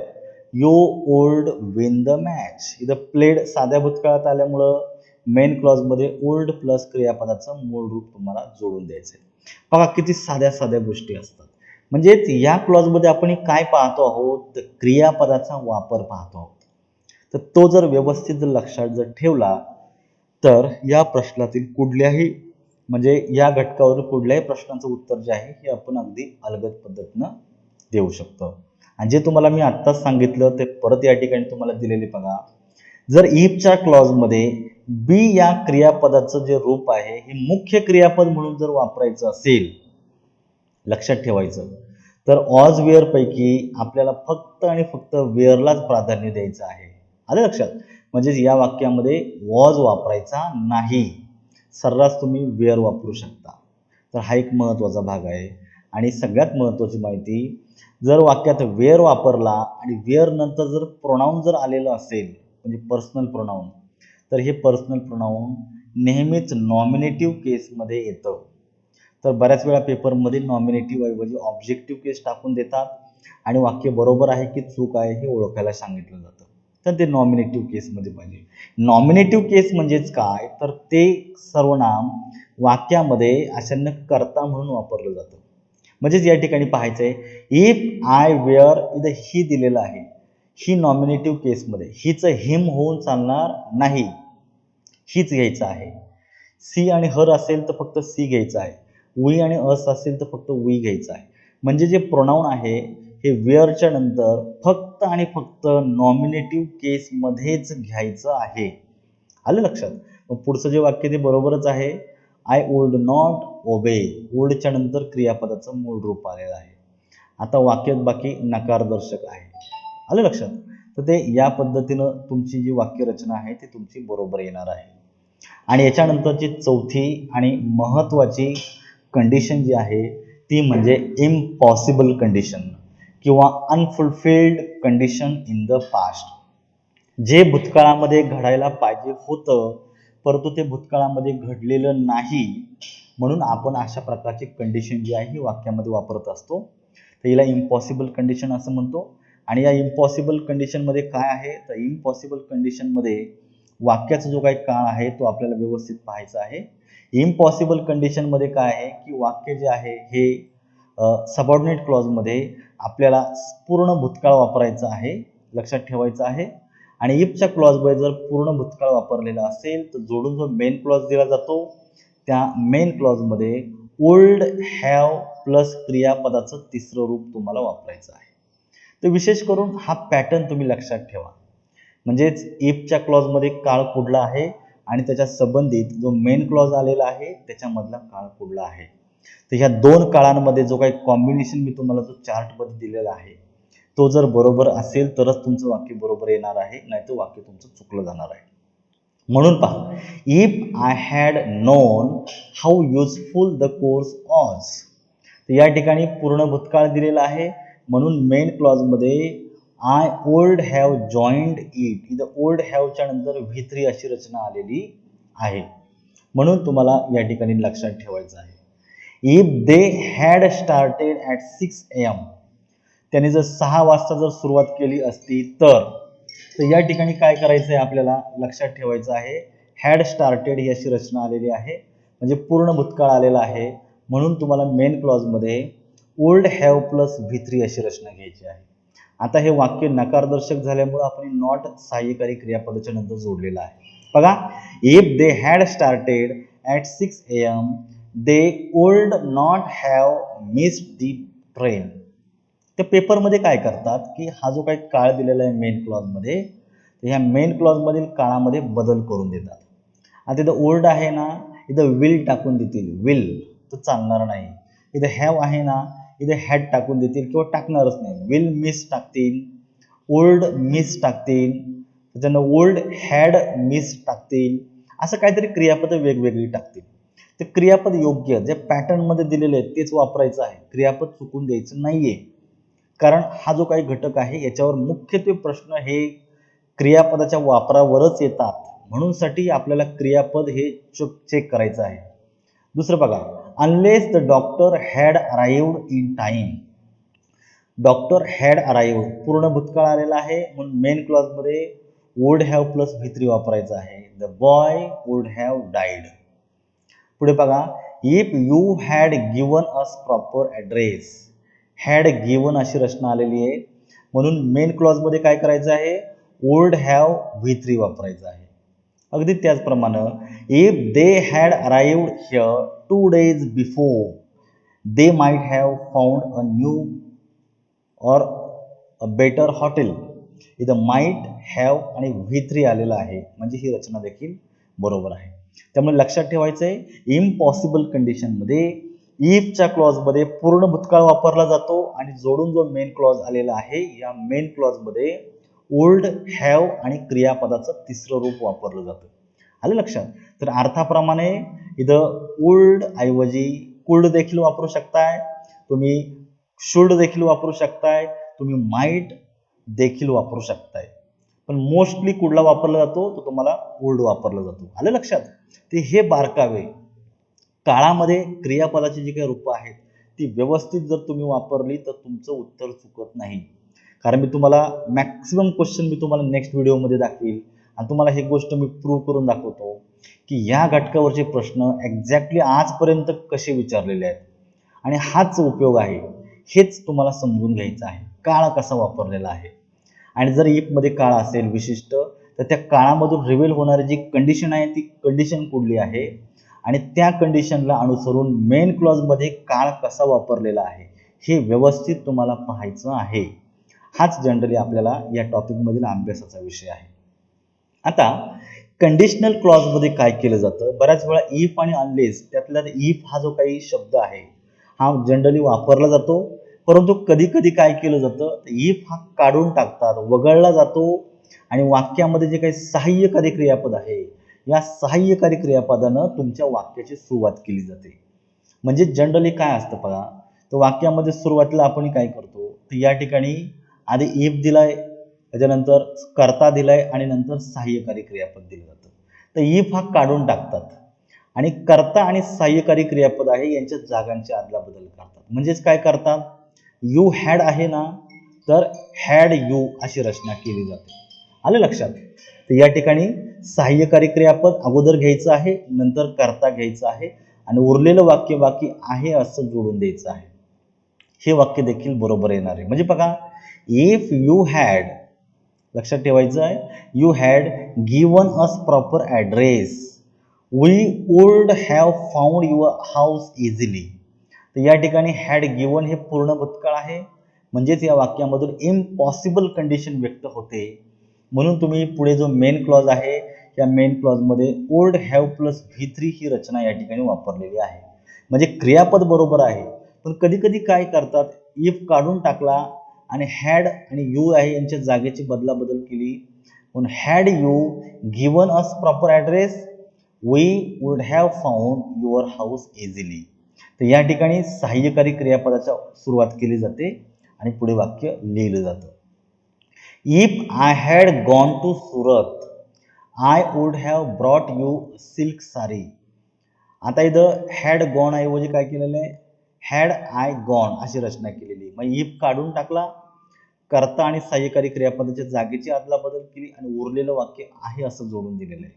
[SPEAKER 1] you would win the match. इथं प्लेड साध्या भूतकाळात आल्यामुळं मेन क्लॉजमध्ये ओल्ड प्लस क्रियापदाचं मूळ रूप तुम्हाला जोडून द्यायचं आहे. बघा किती साध्या साध्या गोष्टी असतात. म्हणजेच या क्लॉजमध्ये आपण काय पाहतो आहोत, तर क्रियापदाचा वापर पाहतो आहोत. तर तो जर व्यवस्थित जर लक्षात जर ठेवला तर या प्रश्नातील कुठल्याही म्हणजे या घटकावर कुठल्याही प्रश्नाचं उत्तर जे आहे हे आपण अगदी अलगद पद्धतीनं देऊ शकतो. आणि जे तुम्हाला मी आत्ताच सांगितलं ते परत या ठिकाणी तुम्हाला दिलेले बघा. जर इफच्या क्लॉजमध्ये बी या क्रियापदाचं जे रूप आहे हे मुख्य क्रियापद म्हणून जर वापरायचं असेल, लक्षात ठेवायचं, तर ऑज वेअर पैकी आपल्याला फक्त आणि फक्त वेअरलाच प्राधान्य द्यायचं आहे. आलं लक्षात? म्हणजेच या वाक्यामध्ये वॉज वापरायचा नाही, सर्रास तुम्ही वेअर वापरू शकता. तर हा एक महत्त्वाचा भाग आहे. आणि सगळ्यात महत्त्वाची माहिती, जर वाक्यात वेअर वापरला आणि वेअर नंतर जर प्रोनाऊन जर आलेलं असेल, म्हणजे पर्सनल प्रोनाऊन, तर हे पर्सनल प्रोनाऊन नेहमीच नॉमिनेटिव्ह केसमध्ये येतं. तर बऱ्याच वेळा पेपरमध्ये नॉमिनेटिव्ह ऐवजी ऑब्जेक्टिव्ह केस टाकून देतात आणि वाक्य बरोबर आहे की चूक आहे हे ओळखायला सांगितलं जातं. तर ते नॉमिनेटिव्ह केसमध्ये पाहिजे. नॉमिनेटिव्ह केस म्हणजेच काय, तर ते सर्वनाम वाक्यामध्ये अशांना कर्ता म्हणून वापरलं जातं. म्हणजेच या ठिकाणी पाहायचं आहे, इफ आय वेअर इथं ही दिलेलं आहे, ही नॉमिनेटिव्ह केसमध्ये, हिचं हिम होऊन चालणार नाही, हीच घ्यायचं आहे. सी आणि हर असेल तर फक्त सी घ्यायचं आहे. वी आणि अस असेल तर फक्त वी घ्यायचं आहे. म्हणजे जे प्रोनाऊन आहे हे वेअरच्या नंतर फक्त आणि फक्त नॉमिनेटिव्ह केसमध्येच घ्यायचं आहे. आलं लक्षात? मग पुढचं जे वाक्य ते बरोबरच आहे. I would not obey. वुडच्या नंतर क्रियापदाचं मूळ रूप आलेलं आहे. आता वाक्यात बाकी नकारदर्शक आहे. आलं लक्षात? तर ते या पद्धतीनं तुमची जी वाक्यरचना आहे ती तुमची बरोबर येणार आहे. आणि याच्यानंतरची चौथी आणि महत्त्वाची कंडिशन जी आहे ती म्हणजे इम्पॉसिबल कंडिशन किंवा unfulfilled condition in the past. जे भूतकाळामध्ये घडायला पाहिजे होतं परंतु ते भूतकाळामध्ये घडलेलं नाही, म्हणून आपण अशा प्रकारची कंडिशन जी आहे ही वाक्यामध्ये वापरत असतो. तर हिला इम्पॉसिबल कंडिशन असं म्हणतो. आणि या इम्पॉसिबल कंडिशनमध्ये काय आहे, तर इम्पॉसिबल कंडिशनमध्ये वाक्याचा जो काही काळ आहे तो आपल्याला व्यवस्थित पाहायचा आहे. इम्पॉसिबल कंडिशनमध्ये काय आहे की वाक्य जे आहे हे सबऑर्डिनेट क्लॉजमध्ये आपल्याला पूर्ण भूतकाळ वापरायचं आहे, लक्षात ठेवायचं आहे. आणि इफच्या क्लॉजमध्ये जर पूर्ण भूतकाळ वापरलेला असेल तर जोडून जो मेन क्लॉज दिला जातो त्या मेन क्लॉजमध्ये वुल्ड हॅव प्लस क्रियापदाचं तिसरं रूप तुम्हाला वापरायचं आहे. तर विशेष करून हा पॅटर्न तुम्ही लक्षात ठेवा. म्हणजेच इफच्या क्लॉजमध्ये काळ कुठला आहे आणि त्याच्या संबंधित जो मेन क्लॉज आलेला आहे त्याच्यामधला काळ कुठला आहे. तर ह्या दोन काळांमध्ये जो काही कॉम्बिनेशन मी तुम्हाला जो चार्टमध्ये दिलेला आहे तो जर बरोबर असेल तरच तुमचं वाक्य बरोबर येणार आहे, नाहीतर वाक्य तुमचं चुकलं जाणार आहे. म्हणून पहा, if I had known how useful the course was. तर या ठिकाणी पूर्ण भूतकाळ दिलेला आहे, म्हणून मेन क्लॉजमध्ये I would have joined it, इथं वुल्ड हॅवच्या नंतर V3 अशी रचना आलेली आहे. म्हणून तुम्हाला या ठिकाणी लक्षात ठेवायचं आहे. If they had started at 6 AM, त्याने जर 6 वाजता जर सुरुवात केली असती तर तर या ठिकाणी काय करायचं आहे आपल्याला लक्षात ठेवायचं आहे, हॅड स्टार्टेड ही अशी रचना आलेली आहे, म्हणजे पूर्ण भूतकाळ आलेला आहे. म्हणून तुम्हाला मेन क्लॉजमध्ये वुल्ड हॅव प्लस V3 अशी रचना घ्यायची आहे. आता हे वाक्य नकारदर्शक झाल्यामुळे आपण नॉट सहाय्यकारी क्रियापदाच्या नंतर जोडलेलं आहे. बघा, if they had started at 6 AM they would not have missed the train. त्या पेपरमध्ये काय करतात की हा जो काही काळ दिलेला आहे मेन क्लॉजमध्ये, ह्या मेन क्लॉजमधील काळामध्ये बदल करून देतात. आता इथं ओल्ड आहे ना, इथं विल टाकून देतील, विल तर चालणार नाही. इथं हॅव आहे ना, इथे हॅड टाकून देतील किंवा टाकणारच नाही, विल मिस टाकतील, ओल्ड मिस टाकतील, त्याच्यानं ओल्ड हॅड मिस टाकतील, असं काहीतरी क्रियापद वेगवेगळी टाकतील. ते क्रियापद योग्य जे पॅटर्नमध्ये दिलेले आहेत तेच वापरायचं आहे, क्रियापद चुकून द्यायचं नाहीये. कारण हा जो काही घटक आहे याच्यावर मुख्यत्वे प्रश्न हे क्रियापदाच्या वापरावरच येतात, म्हणून साठी आपल्याला क्रियापद हे चेक करायचं आहे. दुसरं बघा, unless the doctor had arrived in time. Doctor had arrived पूर्ण भूतकाळ आलेला आहे, म्हणून मेन क्लॉजमध्ये वुड हॅव प्लस V3 वापरायचं आहे. The boy would have died. पुढे बघा, if you had given us proper address. Had given अशी रचना आलेली आहे, म्हणून मेन क्लॉजमध्ये काय करायचं आहे, वुड हॅव V3 वापरायचं आहे. अगदी त्याचप्रमाणे if they had arrived here 2 days before they might have found a new और अ बेटर हॉटेल. इथं माइट हॅव आणि V3 आलेला आहे, म्हणजे ही रचना देखील बरोबर आहे. त्यामुळे लक्षात ठेवायचं आहे, इम्पॉसिबल कंडिशनमध्ये इफच्या क्लॉजमध्ये पूर्ण भूतकाळ वापरला जातो आणि जोडून जो मेन क्लॉज आलेला आहे या मेन क्लॉजमध्ये वुल्ड हॅव आणि क्रियापदाचं तिसरं रूप वापरलं जातं. आलं लक्षात? तर अर्थाप्रमाणे इथं वुल्ड ऐवजी कुल्ड देखील वापरू शकताय, तुम्ही शुड देखील वापरू शकताय, तुम्ही माइट देखील वापरू शकताय, पण मोस्टली कुठला वापरला जातो तो तुम्हाला वुल्ड वापरला जातो. आलं लक्षात? ते हे बारकावे काळामध्ये क्रियापदाची जी काही रूपं आहेत ती व्यवस्थित जर तुम्ही वापरली तर तुमचं उत्तर चुकत नाही. कारण मी तुम्हाला मॅक्सिमम क्वेश्चन मी तुम्हाला नेक्स्ट व्हिडिओमध्ये दाखवील आणि तुम्हाला ही गोष्ट मी प्रूव्ह करून दाखवतो की या घटकावरचे प्रश्न एक्झॅक्टली आजपर्यंत कसे विचारलेले आहेत आणि हाच उपयोग आहे, हेच तुम्हाला समजून घ्यायचं आहे, काळ कसा वापरलेला आहे. आणि जर इफमध्ये काळ असेल विशिष्ट तर त्या काळामधून रिव्हील होणारी जी कंडिशन आहे ती कंडिशन कुठली आहे आणि त्या कंडिशनला अनुसरून मेन क्लॉजमध्ये काळ कसा वापरलेला आहे हे व्यवस्थित तुम्हाला पाहायचं आहे. हाच जनरली आपल्याला या टॉपिकमधील अभ्यासाचा विषय आहे. आता कंडिशनल क्लॉजमध्ये काय केलं जातं, बऱ्याच वेळा इफ आणि अनलेस त्यातला इफ हा जो काही शब्द आहे हा जनरली वापरला जातो, परंतु कधी कधी काय केलं जातं, इफ हा काढून टाकतात, वगळला जातो आणि वाक्यामध्ये जे काही सहाय्यकारी क्रियापद आहे या सहाय्यकारी क्रियापदानं तुमच्या वाक्याची सुरुवात केली जाते. म्हणजे जनरली काय असतं बघा, तर वाक्यामध्ये सुरुवातीला आपण काय करतो, तर या ठिकाणी आधी इफ दिलाय, त्याच्यानंतर कर्ता दिलाय आणि नंतर सहाय्यकारी क्रियापद दिलं जातं. तर इफ हा काढून टाकतात आणि कर्ता आणि सहाय्यकारी क्रियापद आहे यांच्या जागांची अदलाबदल करतात. म्हणजेच काय करतात, यू हॅड आहे ना, तर हॅड यू अशी रचना केली जाते. आलं लक्षात? तर या ठिकाणी सहाय्यकारी क्रियापद अगोदर घ्यायचं आहे, नंतर कर्ता घ्यायचं आहे आणि उरलेलं वाक्य बाकी आहे असं जोडून द्यायचं आहे. हे वाक्य देखील बरोबर येणार आहे. म्हणजे बघा, इफ यू हॅड, लक्षात ठेवायचं आहे, you had given us proper address we would have found your house easily. तर या ठिकाणी हॅड गिवन हे पूर्ण भूतकाळ आहे, म्हणजेच या वाक्यामधून इम्पॉसिबल कंडिशन व्यक्त होते. म्हणून तुम्ही पुढे जो मेन क्लॉज आहे या मेन क्लॉजमध्ये वुड हॅव प्लस V3 ही रचना या ठिकाणी वापरलेली आहे. म्हणजे क्रियापद बरोबर आहे, पण कधी कधी काय करतात, इफ काढून टाकला आणि हॅड आणि यू आहे यांच्या जागेची बदलाबदल केली, म्हणून had you given us proper address we would have found your house easily. तर या ठिकाणी सहाय्यकारी क्रियापदाच्या सुरुवात केली जाते आणि पुढे वाक्य लिहिलं जातं. If I had gone to Surat I would have brought you silk sari. आता इथं हॅड गॉन ऐवजी काय केलेलं आहे, हॅड आय गॉन अशी रचना केलेली. मग इफ काढून टाकला, कर्ता आणि सहाय्यकारी क्रियापदाच्या जागेची अदलाबदल केली आणि उरलेलं वाक्य आहे असं जोडून दिलेलं आहे.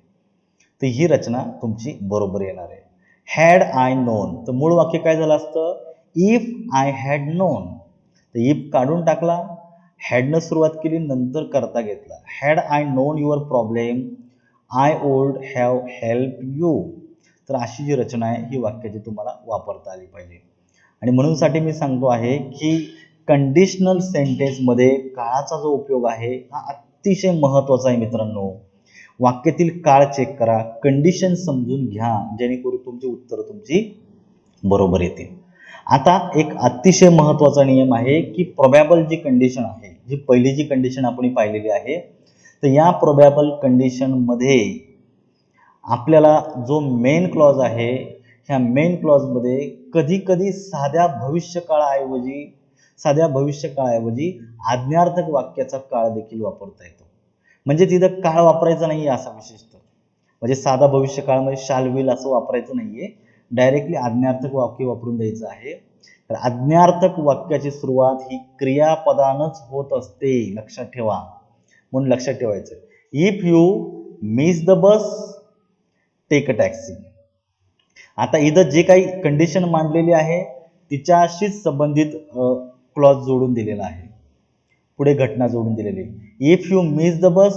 [SPEAKER 1] तर ही रचना तुमची बरोबर येणार आहे. हॅड आय नोन, तर मूळ वाक्य काय झालं असतं, इफ आय हॅड नोन. तर इफ काढून टाकला, हॅडनं सुरुवात केली, नंतर करता घेतला. Had I non your problem I would have help you. तर अशी जी रचना आहे ही वाक्याची तुम्हाला वापरता आली पाहिजे. आणि म्हणूनसाठी मी सांगतो आहे की कंडिशनल सेंटेन्समध्ये काळाचा जो उपयोग आहे हा अतिशय महत्त्वाचा आहे मित्रांनो. वाक्यातील काळ चेक करा, कंडिशन समजून घ्या, जेणेकरून तुमची उत्तरं तुमची बरोबर येतील. आता एक अतिशय महत्त्वाचा नियम आहे की प्रोबॅबल जी कंडिशन आहे, जी पहिली जी कंडिशन आपण पाहिलेली आहे, तर या प्रोबॅबल कंडिशनमध्ये आपल्याला जो मेन क्लॉज आहे, ह्या मेन क्लॉजमध्ये कधी कधी साध्या भविष्यकाळाऐवजी आज्ञार्थक वाक्याचा काळ देखील वापरता येतो. म्हणजे तिथं काळ वापरायचा नाहीये असा विशिष्ट, म्हणजे साधा भविष्यकाळामध्ये शाल विल असं वापरायचं नाहीये, डायरेक्टली आज्ञार्थक वाक्य वापरून द्यायचं आहे. तर आज्ञार्थक वाक्याची सुरुवात ही क्रियापदानच होत असते, लक्षात ठेवा. म्हणून लक्षात ठेवायचं, if you miss the bus take a taxi. आता इथं जे काही कंडिशन मांडलेली आहे तिच्याशीच संबंधित क्लॉज जोडून दिलेला आहे, पुढे घटना जोडून दिलेली. If you miss the bus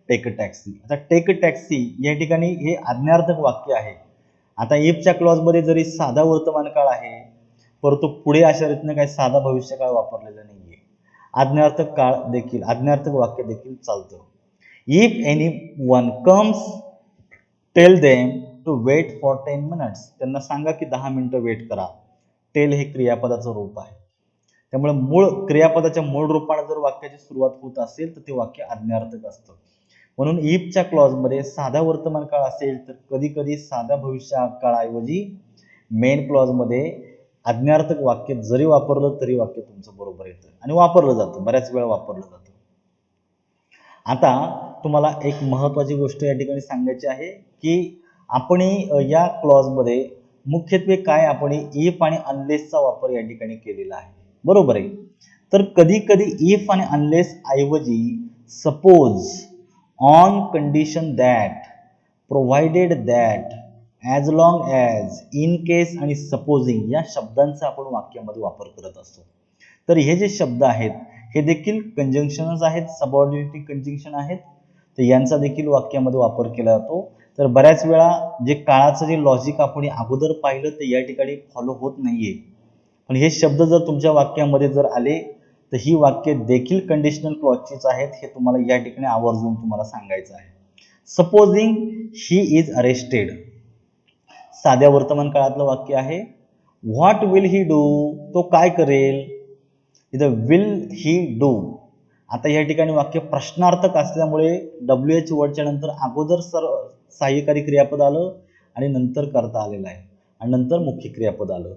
[SPEAKER 1] take a taxi. आता टेक अ टॅक्सी या ठिकाणी हे आज्ञार्थक वाक्य आहे. आता इफच्या क्लॉजमध्ये जरी साधा वर्तमान काळ आहे, परंतु पुढे अशा रीतीने काही साधा भविष्यकाळ वापरलेला नाहीये. आज्ञार्थक वाक्य देखील चालतं. If anyone comes tell them to wait for 10 minutes. त्यांना सांगा की 10 मिनिटं वेट करा. टेल हे क्रियापदाचं रूप आहे, त्यामुळे क्रियापदाच्या मूळ रूपाने जर वाक्याची सुरुवात होत असेल तर ते वाक्य आज्ञार्थक असतं. म्हणून इफच्या क्लॉजमध्ये साधा वर्तमान काळ असेल तर कधी कधी साधा भविष्यकाळाऐवजी मेन क्लॉजमध्ये आज्ञार्थक वाक्य जरी वापरलं तरी वाक्य तुमचं बरोबर येतं आणि वापरलं जातं, बऱ्याच वेळा वापरलं जातं. आता तुम्हाला एक महत्त्वाची गोष्ट या ठिकाणी सांगायची आहे की आपण या क्लॉजमध्ये मुख्यत्वे काय आपण इफ आणि अनलेसचा वापर या ठिकाणी केलेला आहे, बरोबर आहे. तर कधी कधी इफ आणि अनलेस ऐवजी suppose, on condition that, provided that, as long as, in case आणि सपोजिंग या शब्दांचा आपण वाक्यामध्ये वापर करत असतो. तर हे जे शब्द आहेत हे देखील कंजंक्शनच आहेत, सबऑर्डिनेटिंग कंजंक्शन आहेत, तर यांचा देखील वाक्यामध्ये वापर केला जातो. तर बऱ्याच वेळा जे काळाचं जे लॉजिक आपण अगोदर पाहिलं ते या ठिकाणी फॉलो होत नाहीये, पण हे शब्द जर तुमच्या वाक्यामध्ये जर आले तर ही वाक्य देखील कंडिशनल क्लॉजचीच आहेत, हे तुम्हाला या ठिकाणी आवर्जून तुम्हाला सांगायचं आहे. सपोजिंग ही इज अरेस्टेड, साध्या वर्तमान काळातलं वाक्य आहे. व्हॉट विल ही डू, तो काय करेल, इथं विल ही डू. आता या ठिकाणी वाक्य प्रश्नार्थक असल्यामुळे WH वर्डच्या नंतर अगोदर सहाय्यकारी क्रियापद आलं आणि नंतर करता आलेलं आहे आणि नंतर मुख्य क्रियापद आलं.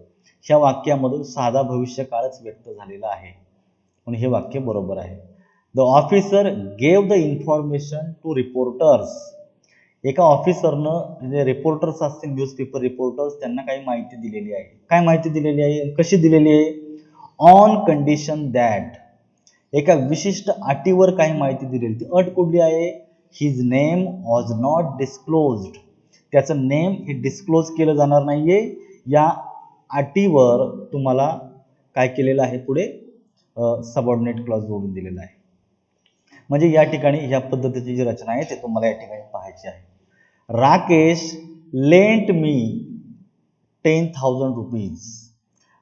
[SPEAKER 1] ह्या वाक्यामधून साधा भविष्यकाळच व्यक्त झालेला आहे, म्हणून हे वाक्य बरोबर आहे. The officer gave the information to reporters. एका ऑफिसरनं, म्हणजे रिपोर्टर्स असतील, न्यूजपेपर रिपोर्टर्स, त्यांना काही माहिती दिलेली आहे. काय माहिती दिलेली आहे, कशी दिलेली आहे, ऑन कंडिशन दॅट, एका विशिष्ट अटीवर काही माहिती दिलेली. ती अट कुठली आहे, his name was not disclosed, त्याचं नेम हे डिस्क्लोज केलं जाणार नाहीये. या अटीवर तुम्हाला काय केलेलं आहे, पुढे सबऑर्डिनेट क्लॉज जोडून दिलेला आहे. म्हणजे या ठिकाणी ह्या पद्धतीची जी रचना आहे ते तुम्हाला या ठिकाणी पाहायची आहे. राकेश लेंट मी 10,000 रुपीज.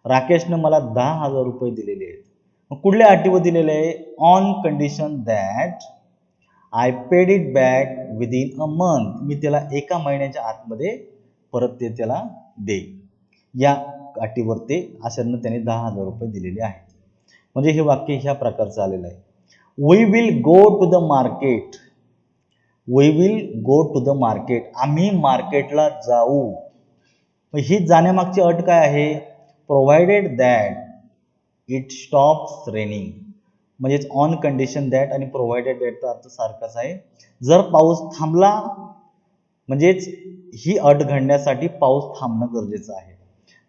[SPEAKER 1] राकेशनं मला 10,000 रुपये दिलेले आहेत. मग कुठल्या अटीवर दिलेले आहे, on condition that I paid it back within a month, मी त्याला 1 महिन्याच्या आतमध्ये परत ते त्याला देईन. या अटीवर ते आशेनं त्याने 10,000 रुपये दिलेले आहेत. म्हणजे हे वाक्य ह्या प्रकारचं आलेलं आहे. We will go to the market, we will go to the market, आम्ही मार्केटला जाऊ. ही जाण्यामागची अट काय आहे, provided that it stops raining. म्हणजेच ऑन कंडिशन दॅट आणि प्रोव्हाइडेड दॅटचा अर्थ सारखाच आहे. जर पाऊस थांबला, म्हणजेच ही अट घडण्यासाठी पाऊस थांबणं गरजेचं आहे.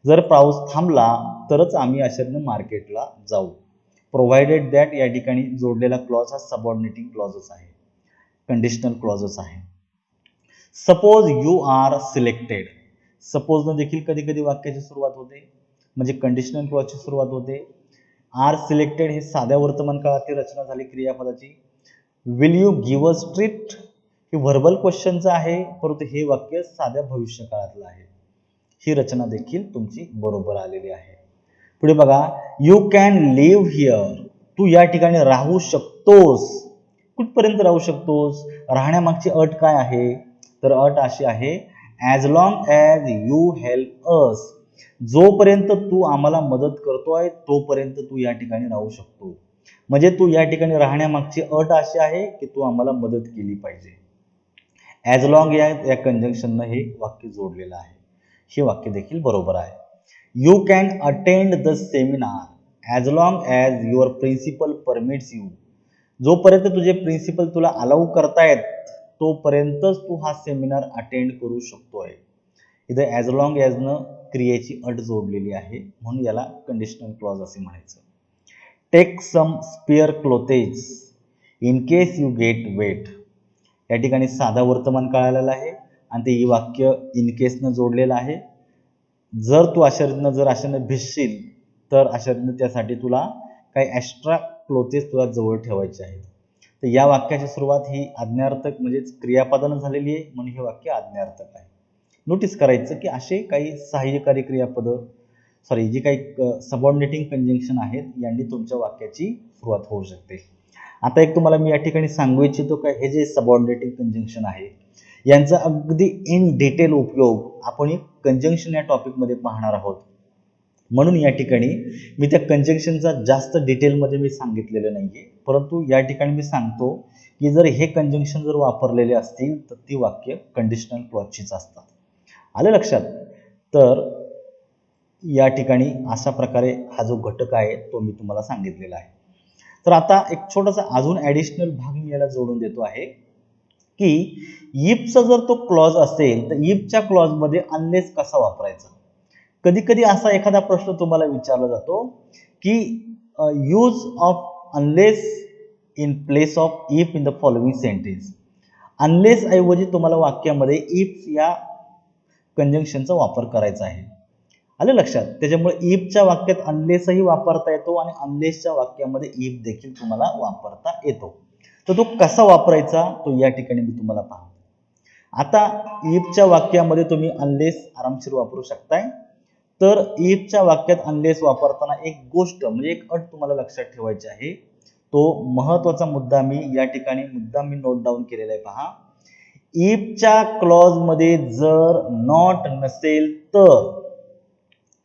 [SPEAKER 1] जर पाऊस थांबला तरच आम्ही अशानं मार्केटला जाऊ. प्रोव्हाइडेड दॅट या ठिकाणी जोडलेला क्लॉज हा सबऑर्डिनेटिंग क्लॉजच आहे, कंडिशनल क्लॉजच आहे. Suppose you are selected. Suppose न देखील कधी कधी वाक्याची सुरुवात होते, म्हणजे कंडिशनल क्लॉजची सुरुवात होते. आर सिलेक्टेड हे साध्या वर्तमान काळातील रचना झाली क्रियापदाची. Will you give us treat हे व्हर्बल क्वेश्चनचं आहे, परंतु हे वाक्य साध्या भविष्य काळातलं आहे. ही रचना देखील तुमची बरोबर आलेली आहे. पुढे बघा, यू कॅन लिव्ह हिअर. तू या ठिकाणी राहू शकतोस. कुठपर्यंत राहू शकतोस? राहण्यामागची अट काय आहे? तर अट अशी आहे, as long as you help us. जोपर्यंत तू आम्हाला मदत करतोय तोपर्यंत तू या ठिकाणी राहू शकतो. म्हणजे तू या ठिकाणी राहण्यामागची अट अशी आहे की तू आम्हाला मदत केली पाहिजे. ॲज लॉंग या कंजंक्शननं हे वाक्य जोडलेलं आहे. हे वाक्य देखील बरोबर आहे. You can attend the seminar as long as your principal permits you. जोपर्यंत तुझे प्रिन्सिपल तुला अलाउ करतायत तोपर्यंतच तू हा सेमिनार अटेंड करू शकतोय. इथं ॲज लॉंग ॲजनं क्रियेची अट जोडलेली आहे, म्हणून याला कंडिशनल क्लॉज असे म्हणायचं. Take some spare clothes in case you get wet. या ठिकाणी साधा वर्तमान काळ आलेला आहे आणि ते वाक्य इन केसनं जोडलेलं आहे. जर तू अशानं भिजशील तर अशानं त्यासाठी तुला काही एक्स्ट्रा क्लोथेस तुला जवळ ठेवायचे आहेत. तर या वाक्याची सुरुवात ही आज्ञार्थक म्हणजेच क्रियापदानं झालेली आहे, म्हणून हे वाक्य आज्ञार्थक आहे. नोटीस करायचं की असे काही सहाय्यकारी क्रियापदं जी काही सबऑर्डिनेटिंग कंजंक्शन आहेत यांनी तुमच्या वाक्याची सुरुवात होऊ शकते. आता एक तुम्हाला मी या ठिकाणी सांगू इच्छितो का हे जे सबऑर्डिनेटिंग कंजंक्शन आहे यांचा अगदी इन डिटेल उपयोग आपण एक कंजंक्शन या टॉपिकमध्ये पाहणार आहोत. म्हणून या ठिकाणी मी त्या कंजंक्शनचा जास्त डिटेलमध्ये मी सांगितलेलं नाहीये, परंतु या ठिकाणी मी सांगतो की जर हे कंजंक्शन जर वापरलेले असतील तर ती वाक्य कंडिशनल क्लॉजचीच असतात. आलं लक्षात? तर या ठिकाणी अशा प्रकारे हा जो घटक आहे तो मी तुम्हाला सांगितलेला आहे. तर आता एक छोटासा अजून ॲडिशनल भाग मी याला जोडून देतो आहे की इफचा जर तो क्लॉज असेल तर इफच्या क्लॉजमध्ये अनलेस कसा वापरायचा. कधी कधी असा एखादा प्रश्न तुम्हाला विचारला जातो की use of unless in place of if in the following sentence. Unless ऐवजी तुम्हाला वाक्यामध्ये इफ या कंजंक्शनचा वापर करायचा आहे. आलं लक्षात? त्याच्यामुळे इफच्या वाक्यात अनलेसही वापरता येतो आणि अनलेसच्या वाक्यामध्ये इफ देखील तुम्हाला वापरता येतो. तर तो कसा वापरायचा तो या ठिकाणी मी तुम्हाला पाहतो. आता इफच्या वाक्यामध्ये तुम्ही अनलेस आरामशीर वापरू शकताय. तर इफच्या वाक्यात अनलेस वापरताना एक गोष्ट म्हणजे एक अट तुम्हाला लक्षात ठेवायची आहे. तो महत्वाचा मुद्दा मी या ठिकाणी नोट डाऊन केलेला आहे. पहा, इफच्या क्लॉज मध्ये जर नॉट नसेल तर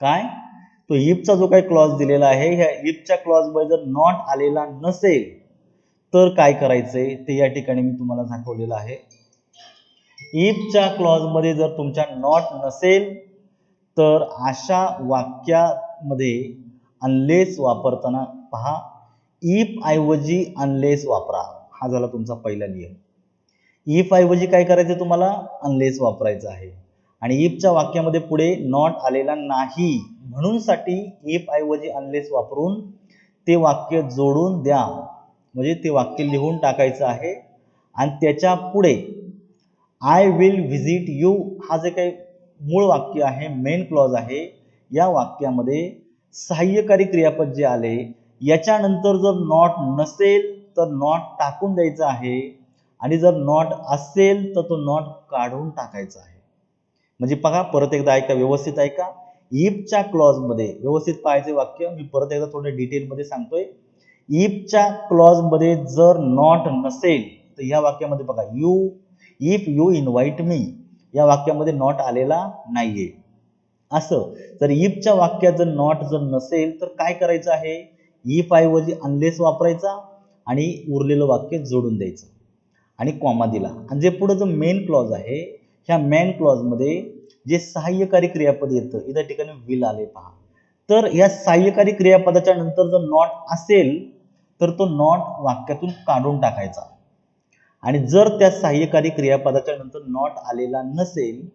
[SPEAKER 1] काय, तो इफचा जो काही क्लॉज दिलेला आहे ह्या इफच्या क्लॉज मध्ये जर नॉट आलेला नसेल तर काय करायचंय ते या ठिकाणी मी तुम्हाला दाखवलेलं आहे. इफच्या क्लॉज मध्ये जर तुमच्या नॉट नसेल तर अशा वाक्यामध्ये अनलेस वापरताना पहा, इफ ऐवजी अनलेस वापरा. हा झाला तुमचा पहिला नियम. इफ ऐवजी काय करायचं तुम्हाला अनलेस वापरायचं आहे आणि इफच्या वाक्यामध्ये पुढे नॉट आलेला नाही म्हणून साठी इफ ऐवजी अनलेस वापरून ते वाक्य जोडून द्या. म्हणजे ते वाक्य लिहून टाकायचं आहे आणि त्याच्या पुढे आय विल व्हिजिट यू हा जे काही मूळ वाक्य आहे, मेन क्लॉज आहे, या वाक्यामध्ये सहाय्यकारी क्रियापद जे आले याच्यानंतर जर नॉट नसेल तर नॉट टाकून द्यायचं आहे आणि जर नॉट असेल तर तो नॉट काढून टाकायचा आहे. म्हणजे बघा, परत एकदा ऐका, व्यवस्थित ऐका. इफच्या क्लॉज मध्ये व्यवस्थित पाहायचे वाक्य मी परत एकदा थोडं डिटेलमध्ये सांगतोय. इफच्या क्लॉज मध्ये जर नॉट नसेल तर या वाक्यामध्ये बघा, इफ यू इन्व्हाइट मी या वाक्यामध्ये नॉट आलेला नाहीये. असं जर इफच्या वाक्यात जर नॉट जर नसेल तर काय करायचं आहे, इफ ऐवजी अनलेस वापरायचा आणि उरलेलं वाक्य जोडून द्यायचं आणि कॉमा दिला. आणि जे पुढे जो मेन क्लॉज आहे ह्या मेन क्लॉज मध्ये जे सहाय्यकारी क्रियापद येतं इथं ठिकाणी विल आले पहा. तर या सहाय्यकारी क्रियापदाच्या नंतर जर नॉट असेल तर तो नॉट वाक्यातून काढून टाकायचा आणि जर त्या सहाय्यकारी क्रियापदाच्या नंतर नॉट आलेला नसेल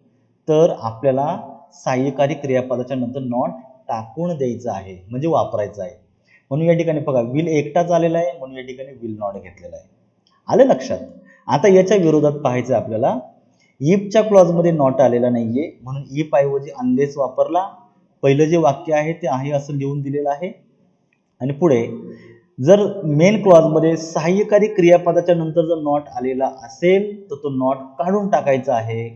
[SPEAKER 1] तर आपल्याला सहाय्यकारी क्रियापदाच्या नंतर नॉट टाकून द्यायचा आहे म्हणजे वापरायचा आहे. म्हणून या ठिकाणी बघा विल एकटाच आलेला आहे, म्हणून या ठिकाणी विल नॉट घेतलेला आहे. आलं लक्षात? आता याच्या विरोधात पाहायचं आपल्याला. इफच्या क्लॉजमध्ये नॉट आलेला नाहीये, म्हणून इफ ऐवजी अनलेस वापरला. पहिलं जे वाक्य आहे ते आहे असं लिहून दिलेलं आहे. आणि पुढे जर मेन क्लॉजमध्ये सहाय्यकारी क्रियापदाच्या नंतर जर नॉट आलेला असेल तर तो नॉट काढून टाकायचा आहे.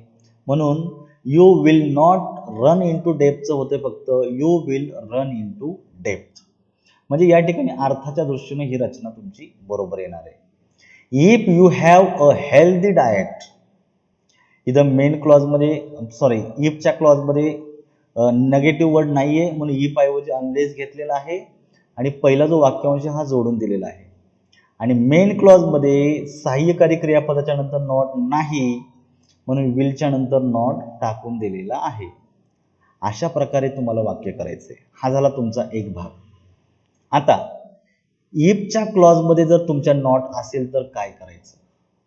[SPEAKER 1] म्हणून you will not run into डेप्थचं होते फक्त you will run into depth. म्हणजे या ठिकाणी अर्थाच्या दृष्टीने ही रचना तुमची बरोबर येणार आहे. If you have a healthy diet, इथं मेन क्लॉजमध्ये इफच्या क्लॉजमध्ये नेगेटिव्ह वर्ड नाहीये, म्हणून इफ ऐवजी अनलेस घेतलेला आहे. आणि पहिला जो वाक्यांश हा जोडून दिलेला आहे. आणि मेन क्लॉजमध्ये सहाय्यकारी क्रियापदाच्या नंतर नॉट नाही, म्हणून विलच्या नंतर नॉट टाकून दिलेला आहे. अशा प्रकारे तुम्हाला वाक्य करायचंय. हा झाला तुमचा एक भाग. आता इफच्या क्लॉजमध्ये जर तुमच्या नॉट असेल तर काय करायचं,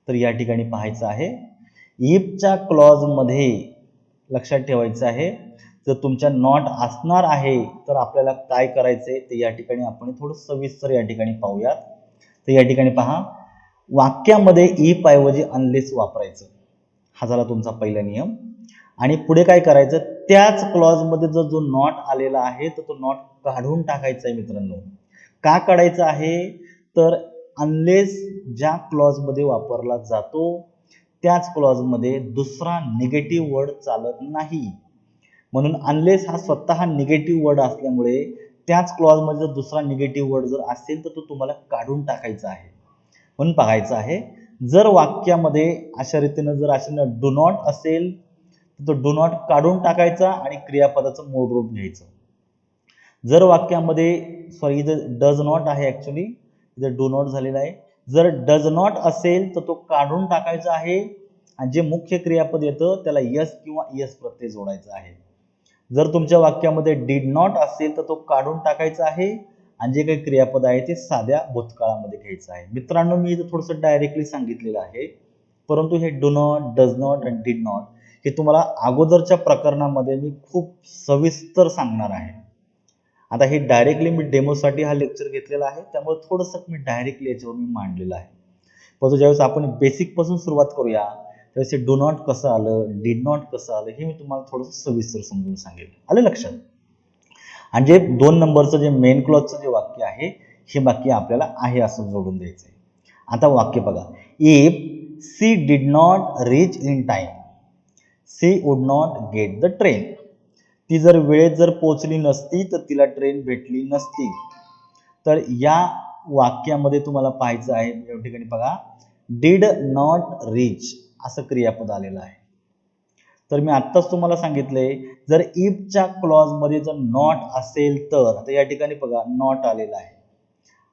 [SPEAKER 1] तर या ठिकाणी पाहायचं आहे. इफच्या क्लॉजमध्ये लक्षात ठेवायचं आहे, जर तुमच्या नॉट असणार आहे तर आपल्याला काय करायचंय ते या ठिकाणी आपण थोडं सविस्तर या ठिकाणी पाहूयात. तर या ठिकाणी पहा, वाक्यामध्ये इफ ऐवजी अनलेस वापरायचं. हा झाला तुमचा पहिला नियम. आणि पुढे काय करायचं, त्याच क्लॉजमध्ये जर जो नॉट आलेला आहे तर तो नॉट काढून टाकायचा आहे मित्रांनो. का काढायचा आहे, तर अनलेस ज्या क्लॉजमध्ये वापरला जातो त्याच क्लॉजमध्ये दुसरा निगेटिव्ह वर्ड चालत नाही. म्हणून अनलेस हा स्वतः निगेटिव्ह वर्ड असल्यामुळे त्याच क्लॉजमध्ये जर दुसरा निगेटिव्ह वर्ड जर असेल तर तो तुम्हाला काढून टाकायचा आहे. म्हणून पाहायचं आहे, जर वाक्यामध्ये अशा रीतीनं जर अशा डू नॉट असेल तर तो डू नॉट काढून टाकायचा आणि क्रियापदाचं मूळ रूप घ्यायचं. जर वाक्यामध्ये इथं डज नॉट आहे, ऍक्च्युली इथं डू नॉट झालेला आहे. जर डज नॉट असेल तर तो काढून टाकायचा आहे आणि जे मुख्य क्रियापद येतं त्याला यस किंवा यस प्रत्यय जोडायचा आहे. जर तुमच्या वाक्यामध्ये डिड नॉट असेल तर तो काढून टाकायचा आहे आणि जे काही क्रियापद आहे ते साध्या भूतकाळामध्ये घ्यायचं आहे. मित्रांनो, मी इथं थोडंसं डायरेक्टली सांगितलेलं आहे, परंतु हे डू नॉट, डज नॉट आणि डिड नॉट हे तुम्हाला अगोदरच्या प्रकरणामध्ये मी खूप सविस्तर सांगणार आहे. आता हे डायरेक्टली मी डेमोसाठी हा लेक्चर घेतलेला आहे, त्यामुळे थोडंसं मी डायरेक्टली याच्यावर मी मांडलेलं आहे. परंतु ज्यावेळेस आपण बेसिक पासून सुरुवात करूया त्यावेळेस हे डू नॉट कसं आलं, डिड नॉट कसं आलं हे मी तुम्हाला थोडंसं सविस्तर समजून सांगेल. आलं लक्षात? आणि जे 2 नंबरचं जे मेन क्लॉजचं जे वाक्य आहे हे वाक्य आपल्याला आहे असं जोडून द्यायचं आहे. आता वाक्य बघा, if she did not reach in time she would not get the train. ती जर वेळेत जर पोहोचली नसती तर तिला ट्रेन भेटली नसती. तर या वाक्यामध्ये तुम्हाला पाहायचं आहे, या ठिकाणी बघा डिड नॉट रीच असं क्रियापद आलेलं आहे. तर मी आत्ताच तुम्हाला सांगितलंय, जर इफच्या क्लॉजमध्ये जर नॉट असेल तर आता या ठिकाणी बघा नॉट आलेला आहे.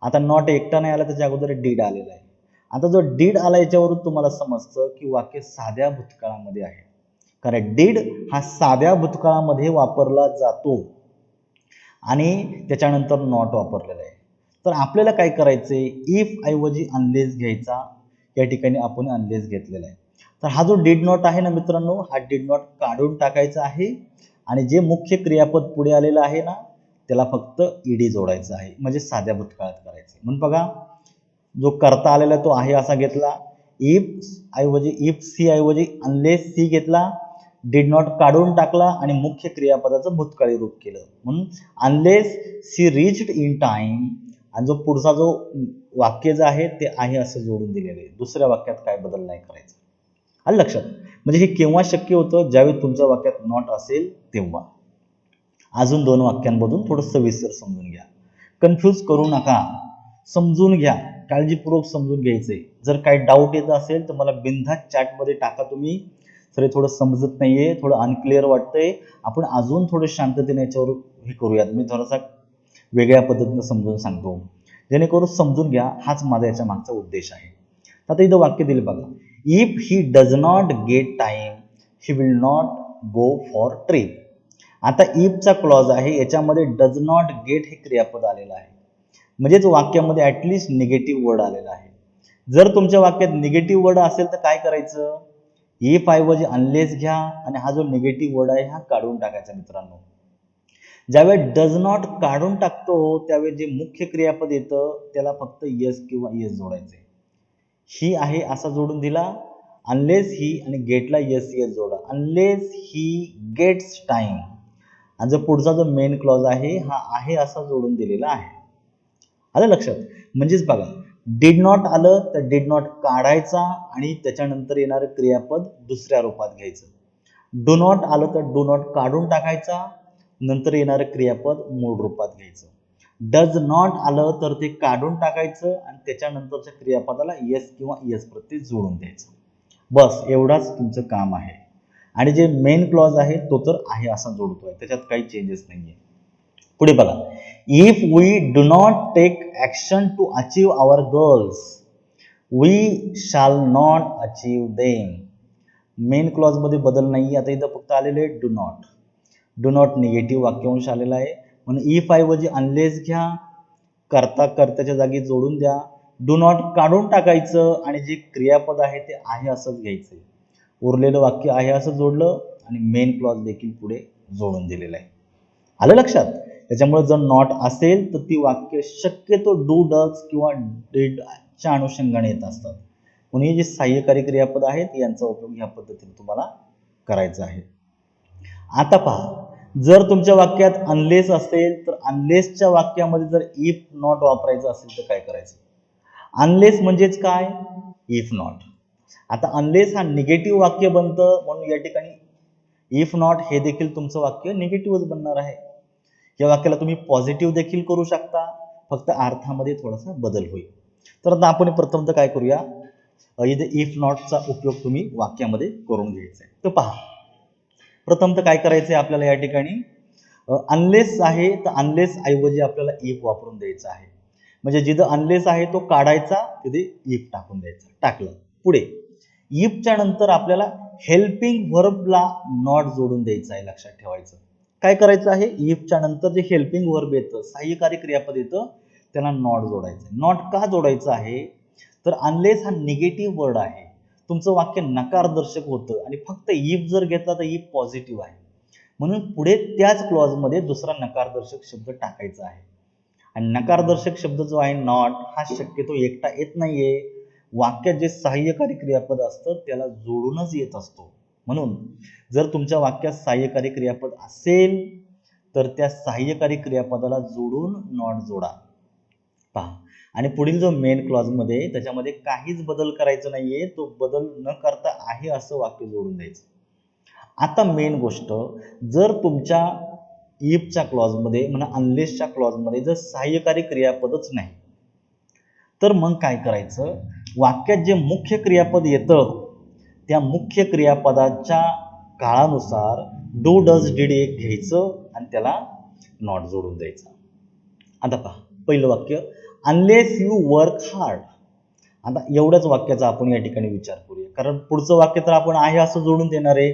[SPEAKER 1] आता नॉट एकटा नाही आला, त्याच्या अगोदर डिड आलेला आहे. आता जो डिड आला याच्यावरून तुम्हाला समजतं की वाक्य साध्या भूतकाळामध्ये आहे, कारण डिड हा साध्या भूतकाळामध्ये वापरला जातो आणि त्याच्यानंतर नॉट वापरलेला आहे. तर आपल्याला काय करायचंय, इफ ऐवजी अनलेस घ्यायचा. या ठिकाणी आपण अनलेस घेतलेला आहे. तर हा जो डिड नॉट आहे ना मित्रांनो, हा डिड नॉट काढून टाकायचा आहे आणि जे मुख्य क्रियापद पुढे आलेलं आहे ना त्याला फक्त ईडी जोडायचं आहे, म्हणजे साध्या भूतकाळात करायचं. म्हणून बघा, जो करता आलेला तो आहे असा घेतला, इफ सी ऐवजी अनलेस सी घेतला, डिड नॉट काढून टाकला आणि मुख्य क्रियापदाचं भूतकाळी रूप केलं. म्हणून unless she reached in time, आणि जो पुढचा जो वाक्य जे आहे ते आहे असं जोडून दिलेलं आहे. दुसऱ्या वाक्यात काय बदल नाही करायचा. आलं लक्षात? म्हणजे हे केव्हा शक्य होतं, ज्यावेळी तुमच्या वाक्यात नॉट असेल तेव्हा. अजून 2 वाक्यांमधून थोडं सविस्तर समजून घ्या, कन्फ्यूज करू नका, समजून घ्या, काळजीपूर्वक समजून घ्यायचंय. जर काही डाऊट येत असेल तर मला बिनधास्त चॅटमध्ये टाका तुम्ही. सर थोडं समजत नाहीये, थोडं अनक्लिअर वाटतंय, आपण अजून थोडं शांततेने याच्यावर हे करूयात. मी थोडासा वेगळ्या पद्धतीनं समजून सांगतो, जेणेकरून समजून घ्या. हाच माझा याच्या मागचा उद्देश आहे. आता इथं वाक्य दिले बघा, if he does not get time he will not go for trip. आता इफचा क्लॉज आहे, याच्यामध्ये डज नॉट गेट हे क्रियापद आलेलं आहे, म्हणजेच वाक्यामध्ये ऍटलिस्ट निगेटिव्ह वर्ड आलेला आहे. जर तुमच्या वाक्यात निगेटिव्ह वर्ड असेल तर काय करायचं, इफ ऐवजी अनलेस घ्या आणि हा जो निगेटिव्ह वर्ड आहे हा काढून टाकायचा मित्रांनो. ज्यावेळेस डज नॉट काढून टाकतो त्यावेळेस जे मुख्य क्रियापद येतं त्याला फक्त यस किंवा यस जोडायचे. ही आहे असा जोडून दिला, अनलेस ही आणि गेटला यस यस जोडा, अनलेस ही गेट्स टाइम. आणि जो पुढचा जो मेन क्लॉज आहे हा आहे असा जोडून दिलेला आहे. आलं लक्षात? म्हणजेच बघा, डिड नॉट आलं तर डिड नॉट काढायचा आणि त्याच्यानंतर येणारं क्रियापद दुसऱ्या रूपात घ्यायचं. डू नॉट आलं तर डू नॉट काढून टाकायचा, नंतर येणारं क्रियापद मूळ रूपात घ्यायचं. डज नॉट आलं तर ते काढून टाकायचं आणि त्याच्यानंतरच्या क्रियापदाला यस किंवा यस प्रत्यय जोडून द्यायचं. बस एवढाच तुमचं काम आहे. आणि जे मेन क्लॉज आहे तो तर आहे असा जोडतोय, त्याच्यात काही चेंजेस नाहीये. पुढे बघा, if we do not take action to achieve our goals we shall not achieve them. Main clause मध्ये बदल नाही. आता इथं फक्त आलेले do not. Do not negative वाक्यांश आलेला आहे म्हणून इफ ऐवजी अनलेस घ्या, करता कर्त्याच्या जागी जोडून द्या. डू नॉट काढून टाकायचं आणि जे क्रियापद आहे ते आहे असंच घ्यायचं. उरलेलं वाक्य आहे असं जोडलं आणि मेन क्लॉज देखील पुढे जोडून दिलेलं आहे. आलं लक्षात? त्याच्यामुळे जर नॉट असेल तर ती वाक्य शक्यतो डू डज किंवा डिडच्या अनुषंगाने येत असतात. म्हणून हे जे सहाय्यकारी क्रियापद आहेत यांचा उपयोग ह्या पद्धतीने तुम्हाला करायचा आहे. आता पहा, जर तुमच्या वाक्यात अनलेस असेल तर अनलेसच्या वाक्यामध्ये जर इफ नॉट वापरायचं असेल तर काय करायचं? अनलेस म्हणजेच काय? If not. आता अनलेस हा निगेटिव्ह वाक्य बनतं म्हणून या ठिकाणी इफ नॉट हे देखील तुमचं वाक्य निगेटिव्हच बनणार आहे. या वाक्याला तुम्ही पॉझिटिव्ह देखील करू शकता, फक्त अर्थामध्ये थोडासा बदल होईल. तर आता आपण प्रथमतः काय करूया, इथे इफ नॉटचा उपयोग तुम्ही वाक्यामध्ये करून घ्यायचा आहे. तर पहा, प्रथमतः काय करायचंय आपल्याला या ठिकाणी, अनलेस आहे तर अनलेस ऐवजी आपल्याला इफ वापरून द्यायचं आहे. म्हणजे जिथं अनलेस आहे तो काढायचा, तिथे इफ टाकून द्यायचा. टाकलं. पुढे इफच्या नंतर आपल्याला हेल्पिंग व्हर्बला नॉट जोडून द्यायचं आहे. लक्षात ठेवायचं. काय करायचं आहे, इफच्या नंतर जे हेल्पिंग व्हर्ब येतं, सहाय्यकारी क्रियापद येतं, त्याला नॉट जोडायचं. नॉट का जोडायचं आहे, तर अनलेस हा निगेटिव्ह वर्ड आहे, तुमचं वाक्य नकारदर्शक होतं आणि फक्त इफ जर घेतला तर इफ पॉझिटिव्ह आहे. म्हणून पुढे त्याच क्लॉजमध्ये दुसरा नकारदर्शक शब्द टाकायचा आहे. आणि नकारदर्शक शब्द जो आहे नॉट हा शक्यतो एकटा येत नाहीये. वाक्यात जे सहाय्यकारी क्रियापद असतं त्याला जोडूनच येत असतो. म्हणून जर तुमच्या वाक्यात सहाय्यकारी क्रियापद असेल तर त्या सहाय्यकारी क्रियापदाला जोडून नॉट जोडा. पहा, आणि पुढील जो मेन क्लॉज मध्ये त्याच्यामध्ये काहीच बदल करायचं नाहीये, तो बदल न करता आहे असं वाक्य जोडून द्यायचं. आता मेन गोष्ट, जर तुमच्या इफच्या क्लॉजमध्ये म्हणा अनलेसच्या क्लॉजमध्ये जर सहाय्यकारी क्रियापदच नाही तर मग काय करायचं, वाक्यात जे मुख्य क्रियापद येतं त्या मुख्य क्रियापदाच्या काळानुसार डू डज डिड एक घ्यायचं आणि त्याला नॉट जोडून द्यायचं. आता पहा, पहिलं वाक्य, अनलेस यू वर्क हार्ड. आता एवढ्याच वाक्याचा आपण या ठिकाणी विचार करूया, कारण पुढचं वाक्य तर आपण आहे असं जोडून देणार आहे,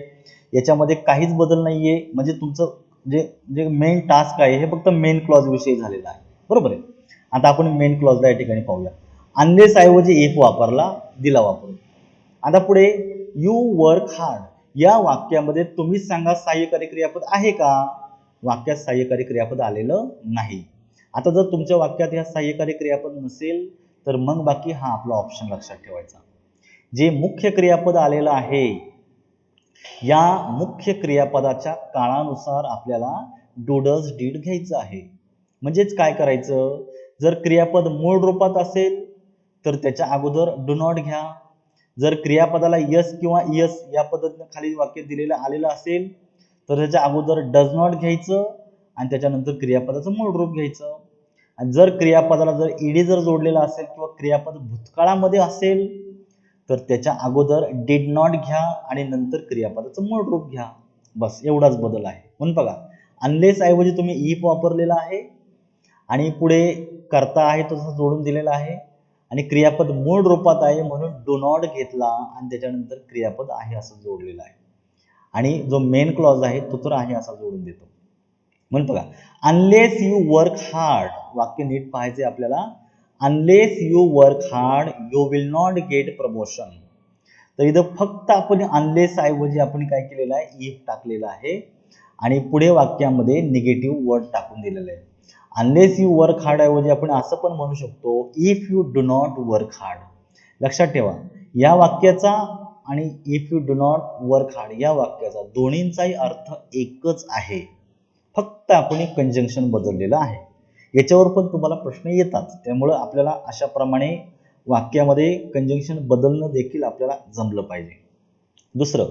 [SPEAKER 1] याच्यामध्ये काहीच बदल नाहीये. म्हणजे तुमचं जे जे मेन टास्क आहे हे फक्त मेन क्लॉज विषयी झालेलं आहे. बरोबर आहे. आता आपण मेन क्लॉजला या ठिकाणी पाहूया. अनलेस ऐवजी इफ वापरला, दिला वापरून. आता पुढे यू वर्क हार्ड या वाक्यामध्ये तुम्ही सांगा सहाय्यकारी क्रियापद आहे का? वाक्यात सहाय्यकारी क्रियापद आलेलं नाही. आता जर तुमच्या वाक्यात या सहाय्यकारी क्रियापद नसेल तर मग बाकी हा आपला ऑप्शन लक्षात ठेवायचा. जे मुख्य क्रियापद आलेलं आहे या मुख्य क्रियापदाच्या काळानुसार आपल्याला डू डज डिड घ्यायचं आहे. म्हणजेच काय करायचं, जर क्रियापद मूळ रूपात असेल तर त्याच्या अगोदर डू नॉट घ्या. जर क्रियापदाला यस किंवा यस या पद्धतीने खाली वाक्य दिलेलं आलेलं असेल तर त्याच्या अगोदर डज नॉट घ्यायचं आणि त्याच्यानंतर क्रियापदाचं मूळ रूप घ्यायचं. आणि जर क्रियापदाला जर ईडी जर जोडलेला असेल किंवा क्रियापद भूतकाळामध्ये असेल तर त्याच्या अगोदर डिड नॉट घ्या आणि नंतर क्रियापदाचं मूळ रूप घ्या. बस एवढाच बदल आहे. म्हणून बघा, अनलेस ऐवजी तुम्ही इफ वापरलेला आहे आणि पुढे करता आहे तो तसा जोडून दिलेला आहे आणि क्रियापद मूळ रूपात आहे म्हणून डू नॉट घेतला आणि त्याच्यानंतर क्रियापद आहे असं जोडलेलं आहे. आणि जो मेन क्लॉज आहे तो तर आहे असा जोडून देतो. म्हणून बघा, अनलेस यू वर्क हार्ड, वाक्य नीट पाहायचे आपल्याला. Unless you work hard you will not gate promotion. तर इथं फक्त आपण अनलेस ऐवजी आपण काय केलेलं आहे, इफ टाकलेलं आहे आणि पुढे वाक्यामध्ये निगेटिव्ह वर्ड टाकून दिलेलं आहे. अनलेस यू वर्क हार्ड ऐवजी आपण असं पण म्हणू शकतो, if you do not work hard. लक्षात ठेवा, या वाक्याचा आणि if you do not work hard या वाक्याचा दोन्हींचाही अर्थ एकच आहे, फक्त आपण कंजंक्शन बदललेलं आहे. याच्यावर पण तुम्हाला प्रश्न येतात, त्यामुळं आपल्याला अशा प्रमाणे वाक्यामध्ये कंजंक्शन बदलणं देखील आपल्याला जमलं पाहिजे. दुसरं,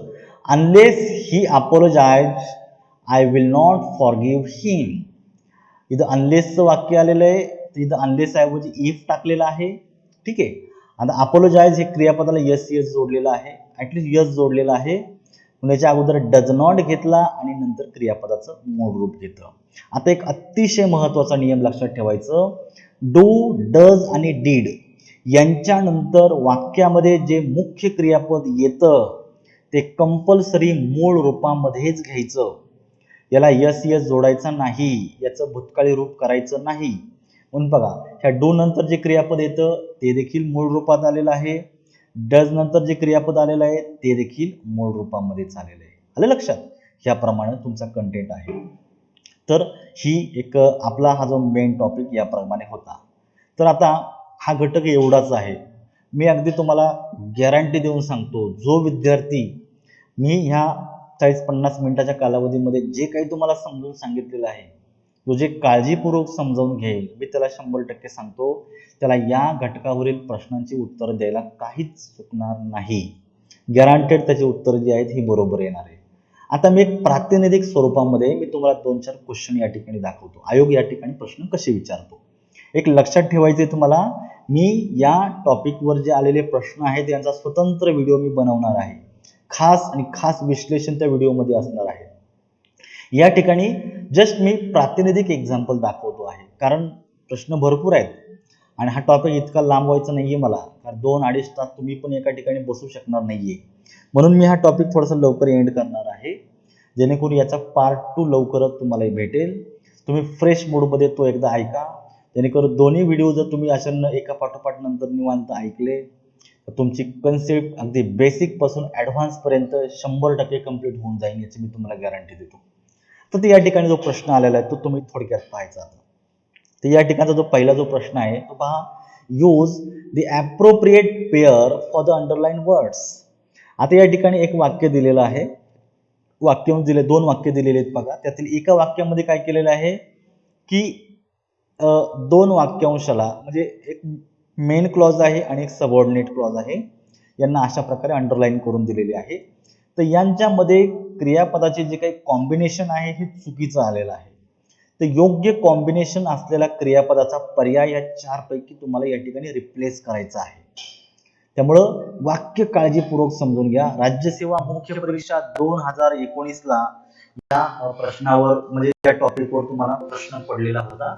[SPEAKER 1] unless he apologise I will not forgive him. इथं अनलेसचं वाक्य आलेलं आहे, इथं अनलेस ऐवजी इफ टाकलेलं आहे. ठीक आहे. आता अपोलोजाइज हे क्रियापदाला यस यस जोडलेलं आहे, ऍटलीस्ट यस जोडलेलं आहे. त्याच्या अगोदर डज नॉट घेतला आणि नंतर क्रियापदाचं मूळ रूप घेतलं. आता एक अतिशय महत्वाचा नियम लक्षात ठेवायचं, डू, डज आणि डीड यांच्यानंतर वाक्यामध्ये जे मुख्य क्रियापद येतं ते कंपल्सरी मूळ रूपामध्येच घ्यायचं. याला यस यस जोडायचा नाही, याचं भूतकाळी रूप करायचं नाही. म्हणून बघा, ह्या डू नंतर जे क्रियापद येतं ते देखील मूळ रूपात आलेलं आहे, डज नंतर जे क्रियापद आलेलं आहे ते देखील मूळ रूपामध्येच आलेलं आहे. आलं लक्षात? ह्याप्रमाणे तुमचा कंटेंट आहे. तर ही एक आपला हा जो मेन टॉपिक याप्रमाणे होता. तर आता हा घटक एवढाच आहे. मी अगदी तुम्हाला गॅरंटी देऊन सांगतो, जो विद्यार्थी मी ह्या 40-50 मिनिटाच्या कालावधीमध्ये जे काही तुम्हाला समजून सांगितलेलं आहे, तो जे काळजीपूर्वक समजावून घेईल, मी त्याला 100% सांगतो, त्याला या घटकावरील प्रश्नांची उत्तरं द्यायला काहीच चुकणार नाही. गॅरंटेड त्याची उत्तरं जी आहेत ही बरोबर येणार आहे. आता मी एक प्रातिनिधिक स्वरूपामध्ये मी तुम्हाला 2-4 क्वेश्चन या ठिकाणी दाखवतो. आयोग या ठिकाणी प्रश्न कसे विचारतो. एक लक्षात ठेवायचे तुम्हाला, मी या टॉपिकवर जे आलेले प्रश्न आहेत यांचा स्वतंत्र व्हिडिओ मी बनवणार आहे. खास विश्लेषण त्या व्हिडिओमध्ये असणार आहे. या ठिकाणी जस्ट मी प्रातिनिधिक एक्झाम्पल दाखवतो आहे, कारण प्रश्न भरपूर आहेत आणि हा टॉपिक इतका लांब व्हायचा नाहीये मला, कारण 2-2.5 तास तुम्ही पण एका ठिकाणी बसू शकणार नाहीये. म्हणून मी हा टॉपिक थोडासा लवकर एंड करणार आहे, जेणेकरून याचा पार्ट 2 लवकरच तुम्हाला भेटेल. तुम्ही फ्रेश मूडमध्ये तो एकदा ऐका, जेणेकरून दोन्ही व्हिडिओ जर तुम्ही अशा एका पाठोपाठ नंतर निवांत ऐकले तर तुमची कन्सेप्ट अगदी बेसिक पासून ऍडव्हान्स पर्यंत 100% कंप्लीट होऊन जाईल, याची मी तुम्हाला गॅरंटी देतो. तर या ठिकाणी जो प्रश्न आलेला आहे तो तुम्ही थोडक्यात पाहायचा. तर या ठिकाणचा जो पहिला जो प्रश्न आहे तो पहा, use the appropriate pair for the underline words. आता या ठिकाणी एक वाक्य दिलेलं आहे, वाक्य दोन वाक्य दिलेले आहेत बघा. त्यातील एका वाक्यामध्ये काय केलेलं आहे की दोन वाक्यांशाला म्हणजे एक मेन क्लॉज आहे आणि एक सबऑर्डिनेट क्लॉज आहे, यांना अशा प्रकारे अंडरलाईन करून दिलेले आहे. तर यांच्यामध्ये क्रियापदाचे जे काही कॉम्बिनेशन आहे हे चुकीचं आलेलं आहे. तर योग्य कॉम्बिनेशन असलेला क्रियापदाचा पर्याय या 4 पैकी तुम्हाला या ठिकाणी रिप्लेस करायचा आहे. त्यामुळं वाक्य काळजीपूर्वक समजून घ्या. राज्यसेवा मुख्य परीक्षा 2019 ला या प्रश्नावर म्हणजे या टॉपिकवर तुम्हाला प्रश्न पडलेला होता.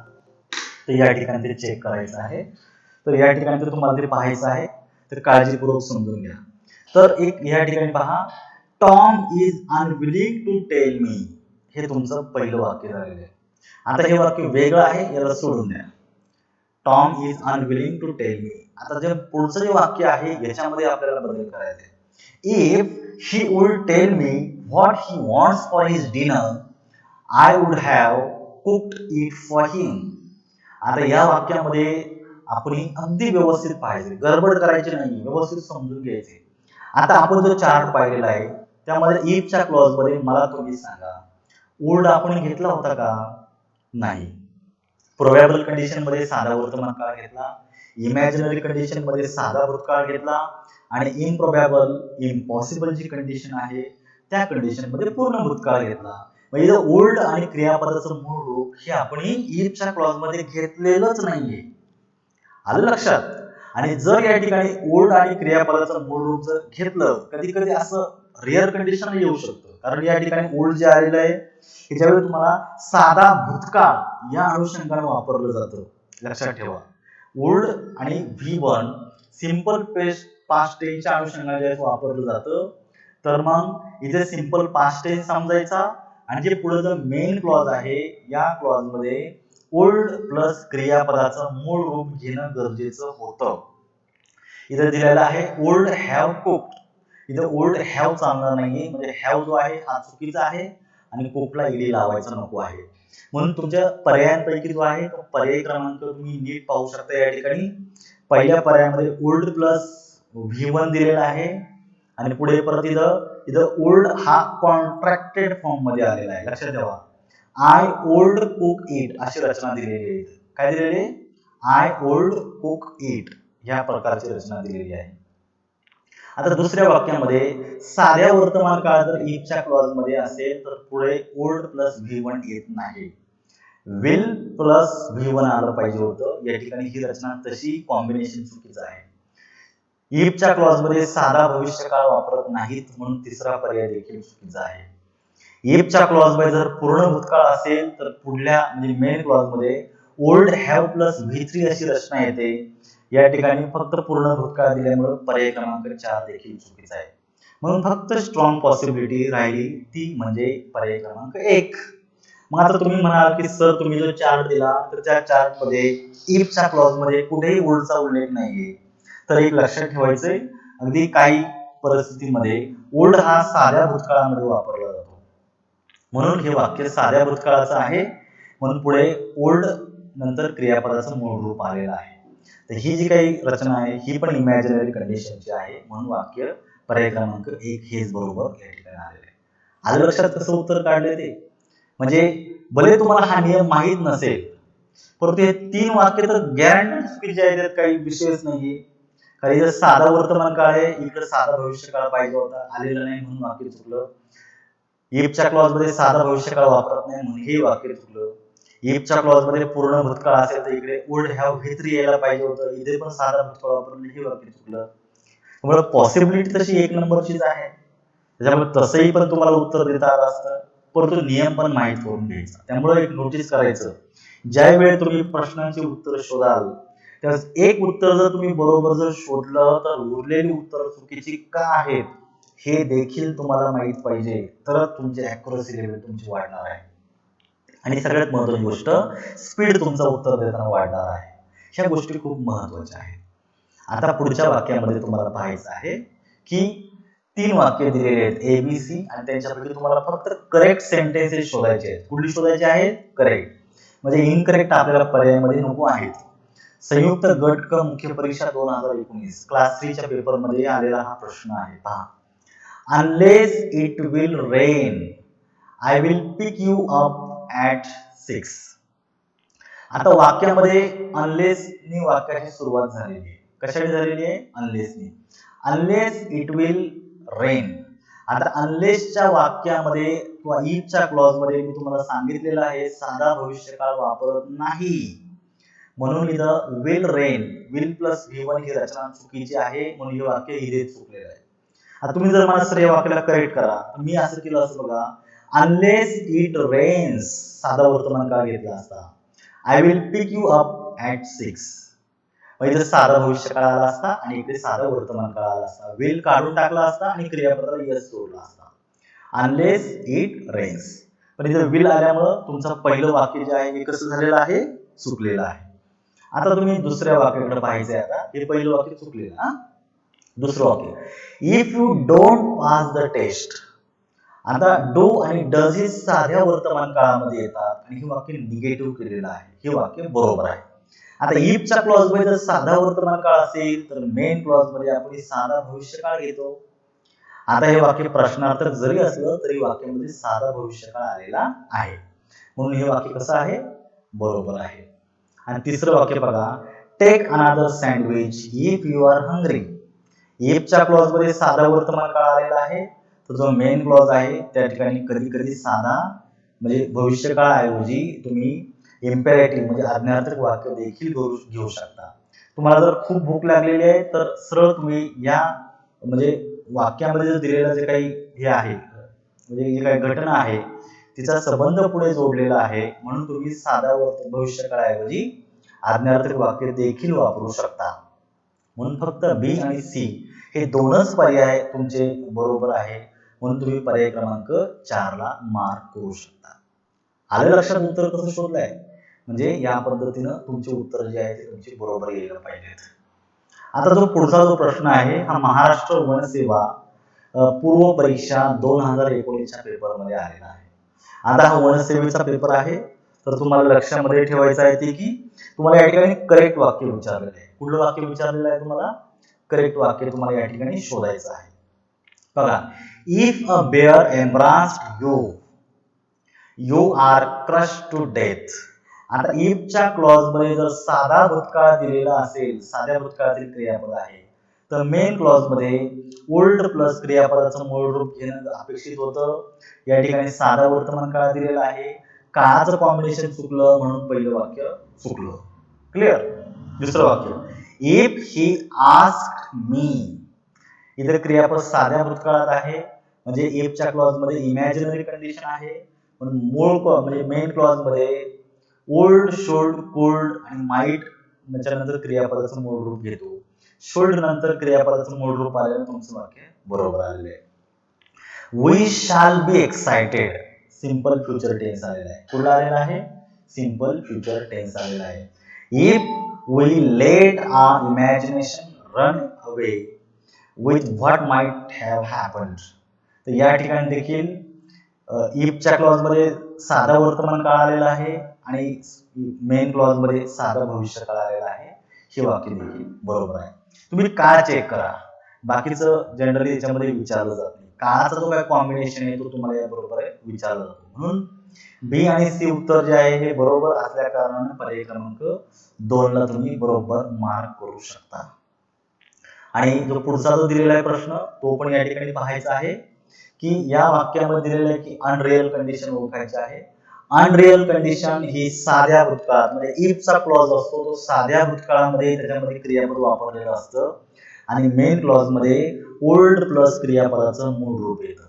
[SPEAKER 1] तर या ठिकाणी ते चेक करायचं आहे. तर या ठिकाणी तुम्हाला ते पाहायचं आहे, तर काळजीपूर्वक समजून घ्या. तर एक या ठिकाणी पहा, Tom is unwilling to tell me, हे तुमचं पहिलं वाक्य झालेलं आहे. आता हे वाक्य वेगळं आहे, याला सोडून द्या. Tom is unwilling to tell me. आता जे पुढचं जे वाक्य आहे याच्यामध्ये आपल्याला बदल करायचा आहे. If he would tell me what he wants for his dinner I would have cooked it for him. आता या वाक्यामध्ये आपण अगदी व्यवस्थित पाहायचे, गडबड करायची नाही, व्यवस्थित समजून घ्यायचे. आता आपण जो चार्ट पाहिलेला आहे त्यामध्ये इफच्या क्लॉज मध्ये मला तुम्ही सांगा, वुड आपण घेतला होता का? नाही. प्रोबॅबल कंडिशन मध्ये साधा वर्तमान काळ घेतला, इमॅजिनरी कंडिशन मध्ये साधा भूतकाळ घेतला आणि इम्प्रोबॅबल इम्पॉसिबल जी कंडिशन आहे त्या कंडिशन मध्ये पूर्ण भूतकाळ घेतला. म्हणजे ओल्ड आणि क्रियापदाचं मूळ रूप हे आपण इफच्या क्लॉज मध्ये घेतलेलंच नाहीये. आलं लक्षात? आणि जर या ठिकाणी ओल्ड आणि क्रियापदाचं मूळ रूप जर घेतलं, कधी कधी असं रेअर कंडिशन येऊ शकतं, कारण या ठिकाणी ओल्ड जे आलेलं आहे त्याच्यावेळी तुम्हाला साधा भूतकाळ या अनुषंगाने वापरलं जातं. लक्षात ठेवा, ओल्ड आणि V1 सिंपल पास्ट टेन्सच्या अनुषंगाने वापरलं जातं. तर मग इथे सिंपल पास्ट टेन्स समजायचा आणि जे पुढे जो मेन क्लॉज आहे या क्लॉज मध्ये ओल्ड प्लस क्रियापदाचं मूळ रूप घेणं गरजेचं होतं. इथे दिलेलं आहे ओल्ड हॅव कुक्ड. इथं ओल्ड हॅव चालणार नाहीये, म्हणजे हॅव जो आहे हा चुकीचा आहे आणि कुकला ईडी लावायचा नको आहे. म्हणून तुमच्या पर्यायांपैकी जो आहे तो पर्याय क्रमांक तुम्ही नीट पाहू शकता. या ठिकाणी पहिल्या पर्यायामध्ये ओल्ड प्लस V1 दिलेला आहे आणि पुढे परत इथं ओल्ड हा कॉन्ट्रॅक्टेड फॉर्म मध्ये आलेला आहे. लक्षात ठेवा, आय ओल्ड कुक इट अशी रचना दिलेली आहे. काय दिलेली? आय ओल्ड कुक इट ह्या प्रकारची रचना दिलेली आहे. आता दुसऱ्या वाक्यामध्ये साध्या वर्तमान काळ जर इफच्या क्लॉज मध्ये असेल तर पुढे ओल्ड प्लस V1 येत नाही, विल प्लस V1 आलं पाहिजे होतं. या ठिकाणी ही रचना तशी कॉम्बिनेशन चुकीचं आहे. इफच्या क्लॉज मध्ये साधा भविष्यकाळ वापरत नाहीत म्हणून तिसरा पर्याय देखील चुकीचा आहे. इफच्या क्लॉज मध्ये जर पूर्ण भूतकाळ असेल तर पुढल्या म्हणजे मेन क्लॉज मध्ये ओल्ड हॅव प्लस V3 अशी रचना येते. या ठिकाणी फक्त पूर्ण भूतकाळ दिल्यामुळे पर्याय क्रमांक 4 देखील चुकीचा आहे. म्हणून फक्त स्ट्रॉंग पॉसिबिलिटी राहिली ती म्हणजे पर्याय क्रमांक 1. मग आता तुम्ही म्हणाल की सर तुम्ही जो चार्ट दिला तर त्या चार्ट मध्ये इफच्या क्लॉज मध्ये कुठेही ओल्डचा उल्लेख नाहीये. तर एक लक्षात ठेवायचंय, अगदी काही परिस्थितीमध्ये ओल्ड हा साध्या भूतकाळामध्ये वापरला जातो, म्हणून हे वाक्य साध्या भूतकाळाचं आहे. म्हणून पुढे ओल्ड नंतर क्रियापदाचं मूळ रूप आलेलं आहे. तर ही जी काही रचना आहे ही पण इमॅजिनरी कंडिशनची आहे, म्हणून वाक्य पर्याय क्रमांक 1 हेच बरोबर या ठिकाणी आलेलं आहे. आलं लक्षात कसं उत्तर काढले ते? म्हणजे भले तुम्हाला हा नियम माहीत नसेल परंतु हे 3 वाक्य तर गॅरंटी चुकीचे आहेत, काही विषयच नाहीये. कारण इथं साधा वर्तमान काळ आहे, इकडे साधा भविष्यकाळ पाहिजे होता, आलेला नाही म्हणून वाक्य चुकलं. इफच्या क्लॉज मध्ये साधा भविष्यकाळ वापरत नाही म्हणून हे वाक्य चुकलं. इफच्या क्लॉज मध्ये पूर्ण भूतकाळ असेल तर इकडे ओल्ड हॅव V3 यायला पाहिजे होतं, इथे पण साधा भूतकाळ वापरलं, हे वाक्य चुकलं. त्यामुळे पॉसिबिलिटी तशी 1 नंबरचीच आहे, त्याच्यामुळे तसंही पण तुम्हाला उत्तर देता आलं असतं, परंतु नियम पण माहीत करून घ्यायचा. त्यामुळे एक नोटीस करायचं, ज्या वेळी तुम्ही प्रश्नांची उत्तर शोधाल त्यावेळेस एक उत्तर जर तुम्ही बरोबर जर शोधलं तर उरलेली उत्तर चुकीची का आहेत हे देखील तुम्हाला माहित पाहिजे, तर तुमची ॲक्युरसी लेवल तुमची वाढणार आहे. आणि सगळ्यात महत्त्वाची गोष्ट, स्पीड तुमचं उत्तर देताना वाढणार आहे. ह्या गोष्टी खूप महत्त्वाच्या आहेत. आता पुढच्या वाक्यामध्ये तुम्हाला पाहायचं आहे की 3 वाक्य दिलेली आहेत ABC आणि त्यांच्यापैकी तुम्हाला फक्त करेक्ट सेंटेन्सेस शोधायचे आहेत. कुठली शोधायची आहेत? करेक्ट. म्हणजे इनकरेक्ट आपल्याला पर्यायामध्ये नको आहेत. संयुक्त गट क मुख्य परीक्षा 2019 क्लास 3 च्या पेपर मध्ये आलेला हा प्रश्न आहे. पहा, unless it will rain I will pick you up at 6. आता वाक्यामध्ये अनलेस नी वाक्याची सुरुवात झालेली आहे. कशाने झालेली आहे? अनलेस नी. Unless it will rain. आता अनलेसच्या वाक्यामध्ये किंवा इफच्या क्लॉज मध्ये मी तुम्हाला सांगितलेलं आहे साधा भविष्यकाळ वापरत नाही, म्हणून इथं will rain, will plus V1 ही रचना चुकीची आहे, म्हणून हे वाक्य इथे चुकलेलं आहे. आता तुम्ही जर मला सर या वाक्याला करेक्ट करा, मी असं केलं असं बघा, अनलेस इट रेन्स साधा वर्तमान काळ घेतला असता, I will pick you up at 6. म्हणजे साधा भविष्यकाळ आला असता आणि इकडे साधा वर्तमान काळ आला असता, विल काढून टाकला असता आणि क्रियापदाला यस जोडला असता, अनलेस इट रेन्स. पण इथं विल आल्यामुळं तुमचं पहिलं वाक्य जे आहे हे कसं झालेलं आहे? चुकलेलं आहे. आता तुम्ही दुसऱ्या वाक्याकडे पाहायचंय. आता हे पहिलं वाक्य चुकलेलं. दुसरं वाक्य, if you don't pass the test. आता डू आणि डज हे साध्या वर्तमान काळामध्ये येतात आणि हे वाक्य निगेटिव्ह केलेलं आहे, हे वाक्य बरोबर आहे. आता इफच्या क्लॉज मध्ये जर साधा वर्तमान काळ असेल तर मेन क्लॉज मध्ये आपण साधा भविष्यकाळ घेतो. आता हे वाक्य प्रश्नार्थक जरी असलं तरी वाक्यामध्ये साधा भविष्यकाळ आलेला आहे, म्हणून हे वाक्य कसं आहे? बरोबर आहे. आणि तिसरं वाक्य बघा, take another sandwich if you are hungry. इफच्या क्लॉज मध्ये साधा वर्तमान काळ आलेला आहे, तर जो मेन क्लॉज आहे त्या ठिकाणी कधी कधी साधा म्हणजे भविष्यकाळ ऐवजी तुम्ही इम्पेरेटिव्ह म्हणजे आज्ञार्थक वाक्य देखील घेऊ शकता. तुम्हाला जर खूप भूक लागलेली आहे तर सरळ तुम्ही या म्हणजे वाक्यामध्ये जर दिलेलं जे काही हे आहे म्हणजे जी काही घटना आहे तिचा संबंध पुढे जोडलेला आहे, म्हणून तुम्ही साधा भविष्यकाळाऐवजी आज्ञार्थक वाक्य देखील वापरू शकता. म्हणून फक्त बी आणि सी हे दोनच पर्याय तुमचे बरोबर आहे, म्हणून तुम्ही पर्याय क्रमांक 4 ला मार्क करू शकता. आलं लक्षात उत्तर कसं शोधलंय? म्हणजे या पद्धतीनं तुमचे उत्तर जे आहे ते तुमचे बरोबर यायला पाहिजेत. आता जो पुढचा जो प्रश्न आहे हा महाराष्ट्र वनसेवा पूर्व परीक्षा 2019च्या पेपरमध्ये आलेला आहे. आता हा वनसेवेचा पेपर आहे, तर तुम्हाला लक्षामध्ये ठेवायचं आहे ते की तुम्हाला या ठिकाणी करेक्ट वाक्य विचारलेलं आहे. कुठलं वाक्य विचारलेलं आहे तुम्हाला? करेक्ट वाक्य तुम्हाला या ठिकाणी शोधायचं आहे. बघा, if a bear embraced you, you are crush to death. आता इफच्या क्लॉज मध्ये जर साधा भूतकाळ दिलेला असेल, साध्या भूतकाळातील क्रियापद आहे, तर मेन क्लॉज मध्ये ओल्ड प्लस क्रियापदाचं मूळ रूप घेणं अपेक्षित होतं. या ठिकाणी साधा वर्तमान काळ दिलेला आहे, काळाचं कॉम्बिनेशन चुकलं म्हणून पहिलं वाक्य चुकलं. क्लिअर? दुसरं वाक्य, इफ ही आस्क्ड मी. इथे क्रियापद साध्या भूतकाळात आहे, म्हणजे इफच्या क्लॉज मध्ये इमॅजिनरी कंडिशन आहे, पण मूळ म्हणजे मेन क्लॉज मध्ये ओल्ड, शोल्ड, कोल्ड आणि माइट त्याच्यानंतर क्रियापदाचं मूळ रूप घेतो. शोल्ड नंतर क्रियापदाचं मूळ रूप आलेलं तुमचं वाक्य बरोबर आलेलं आहे. We shall be excited, simple future tense आलेला आहे. कुठला आलेला आहे? सिंपल फ्युचर टेन्स आलेला आहे. If we let our imagination run away with what might have happened. तर या ठिकाणी देखील इफच्या क्लॉज मध्ये साधा वर्तमान काळ आलेला आहे आणि मेन क्लॉज मध्ये साधा भविष्य काळ आलेला आहे. हे वाक्य देखील बरोबर आहे. तुम्ही काळ चेक करा, बाकीचं जनरली याच्यामध्ये विचारलं जात नाही. काळाचा जो काय कॉम्बिनेशन आहे तो तुम्हाला या बरोबर विचारला जातो. म्हणून बी आणि सी उत्तर जे आहे हे बरोबर असल्या कारणाने पर्याय क्रमांक 2 ला तुम्ही बरोबर मार्क करू शकता. आणि जो पुढचा जो दिलेला आहे प्रश्न तो पण या ठिकाणी पाहायचा आहे की या वाक्यामध्ये दिलेलं आहे की अनरिअल कंडिशन ओळखायची आहे. अनरिअल कंडिशन ही साध्या भूतकाळात, म्हणजे इफचा क्लॉज असतो तो साध्या भूतकाळामध्ये त्याच्यामध्ये क्रियापद वापरलेलं असतं आणि मेन क्लॉज मध्ये ओल्ड प्लस क्रियापदाचं मूळ रूप येतं.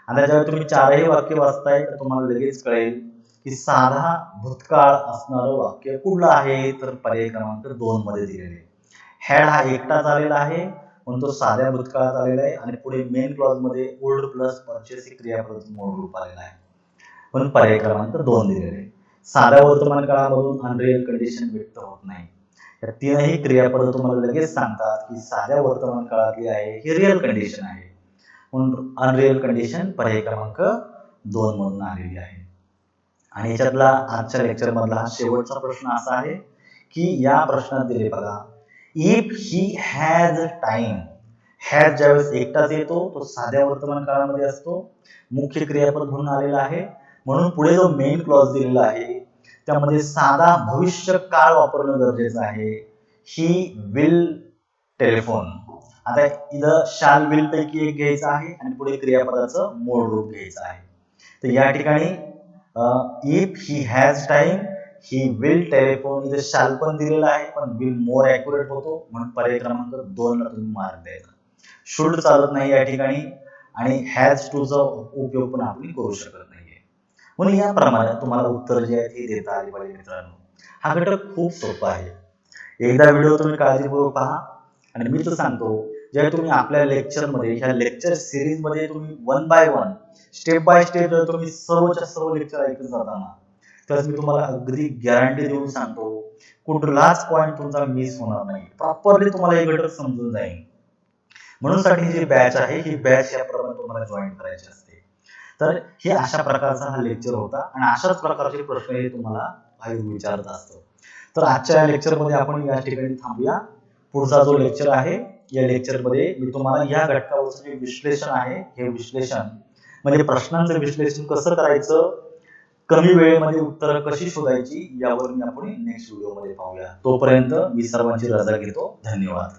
[SPEAKER 1] आता जेव्हा तुम्ही चारही वाक्य वाचताय तर तुम्हाला लगेच कळेल की साधा भूतकाळ असणारं वाक्य कुठलं आहे, तर पर्याय क्रमांक 2 मध्ये दिलेले. हॅड हा एकटाच आलेला आहे म्हणून तो साध्या भूतकाळात आलेला आहे आणि पुढे मेन क्लॉज मध्ये ओल्ड प्लस परचेस क्रियापदाचं मूळ रूप आलेलं आहे म्हणून पर्याय क्रमांक 2 दिलेले. साध्या वर्तमान काळामधून अनरिअल कंडिशन व्यक्त होत नाही. या तीनही क्रियापद तुम्हाला लगेच सांगतात की साध्या वर्तमान काळातली आहे ही रिअल कंडिशन आहे, म्हणून अनरिअल कंडिशन पर्याय क्रमांक 2 मधून आलेली आहे. आणि याच्यातला आजच्या लेक्चर मधला शेवटचा प्रश्न असा आहे की या प्रश्नात दिले बघा, if he has time. Has ज्यावेळेस एकटाच येतो तो साध्या वर्तमान काळामध्ये असतो, मुख्य क्रियापद म्हणून आलेला आहे, म्हणून पुढे जो मेन क्लॉज दिलेला आहे त्यामध्ये साधा भविष्य काळ वापरणं गरजेचं आहे. He will telephone. आता इथं शाल विल पैकी एक घ्यायचं आहे आणि पुढे क्रियापदाचं मूळ रूप घ्यायचं आहे. तर या ठिकाणी if he has time he will telephone, इथे शाल पण दिलेला आहे पण विल मोर ॲक्युरेट होतो म्हणून पर्याय क्रमांक 2 ला तुम्ही मार्क द्यायचा. शुड चालत नाही या ठिकाणी आणि हॅज टू चा उपयोग पण आपण करू शकत नाहीये. म्हणून याप्रमाणे तुम्हाला उत्तर जे आहे ते देता आले पाहिजे मित्रांनो. हा घटक खूप सोपा आहे. एकदा व्हिडिओ तुम्ही काळजीपूर्वक पहा आणि मी तर सांगतो जेव्हा तुम्ही आपल्या लेक्चरमध्ये ह्या लेक्चर सिरीज मध्ये तुम्ही 1 बाय 1 स्टेप बाय स्टेप जर तुम्ही सर्वच्या सर्व लेक्चर ऐकत जाताना तर मी तुम्हाला अगदी गॅरंटी देऊन सांगतो कुठलाच पॉईंट तुमचा मिस होणार नाही. प्रॉपरली तुम्हाला हे घटक समजून जाईल. म्हणून साठी जी बॅच आहे ही बॅच याप्रमाणे तुम्हाला जॉईन करायची असते. तर हे अशा प्रकारचा हा लेक्चर होता आणि अशाच प्रकारचे प्रश्न हे तुम्हाला विचारत असतो. तर आजच्या लेक्चर मध्ये आपण या ठिकाणी थांबूया. पुढचा जो लेक्चर आहे या लेक्चर मध्ये मी तुम्हाला या घटकावरचं जे विश्लेषण आहे हे विश्लेषण म्हणजे प्रश्नांचं विश्लेषण कसं करायचं, कमी वेळेमध्ये उत्तरं कशी शोधायची यावर मी आपण नेक्स्ट व्हिडिओ मध्ये पाहूया. तोपर्यंत मी सर्वांची रजा घेतो. धन्यवाद.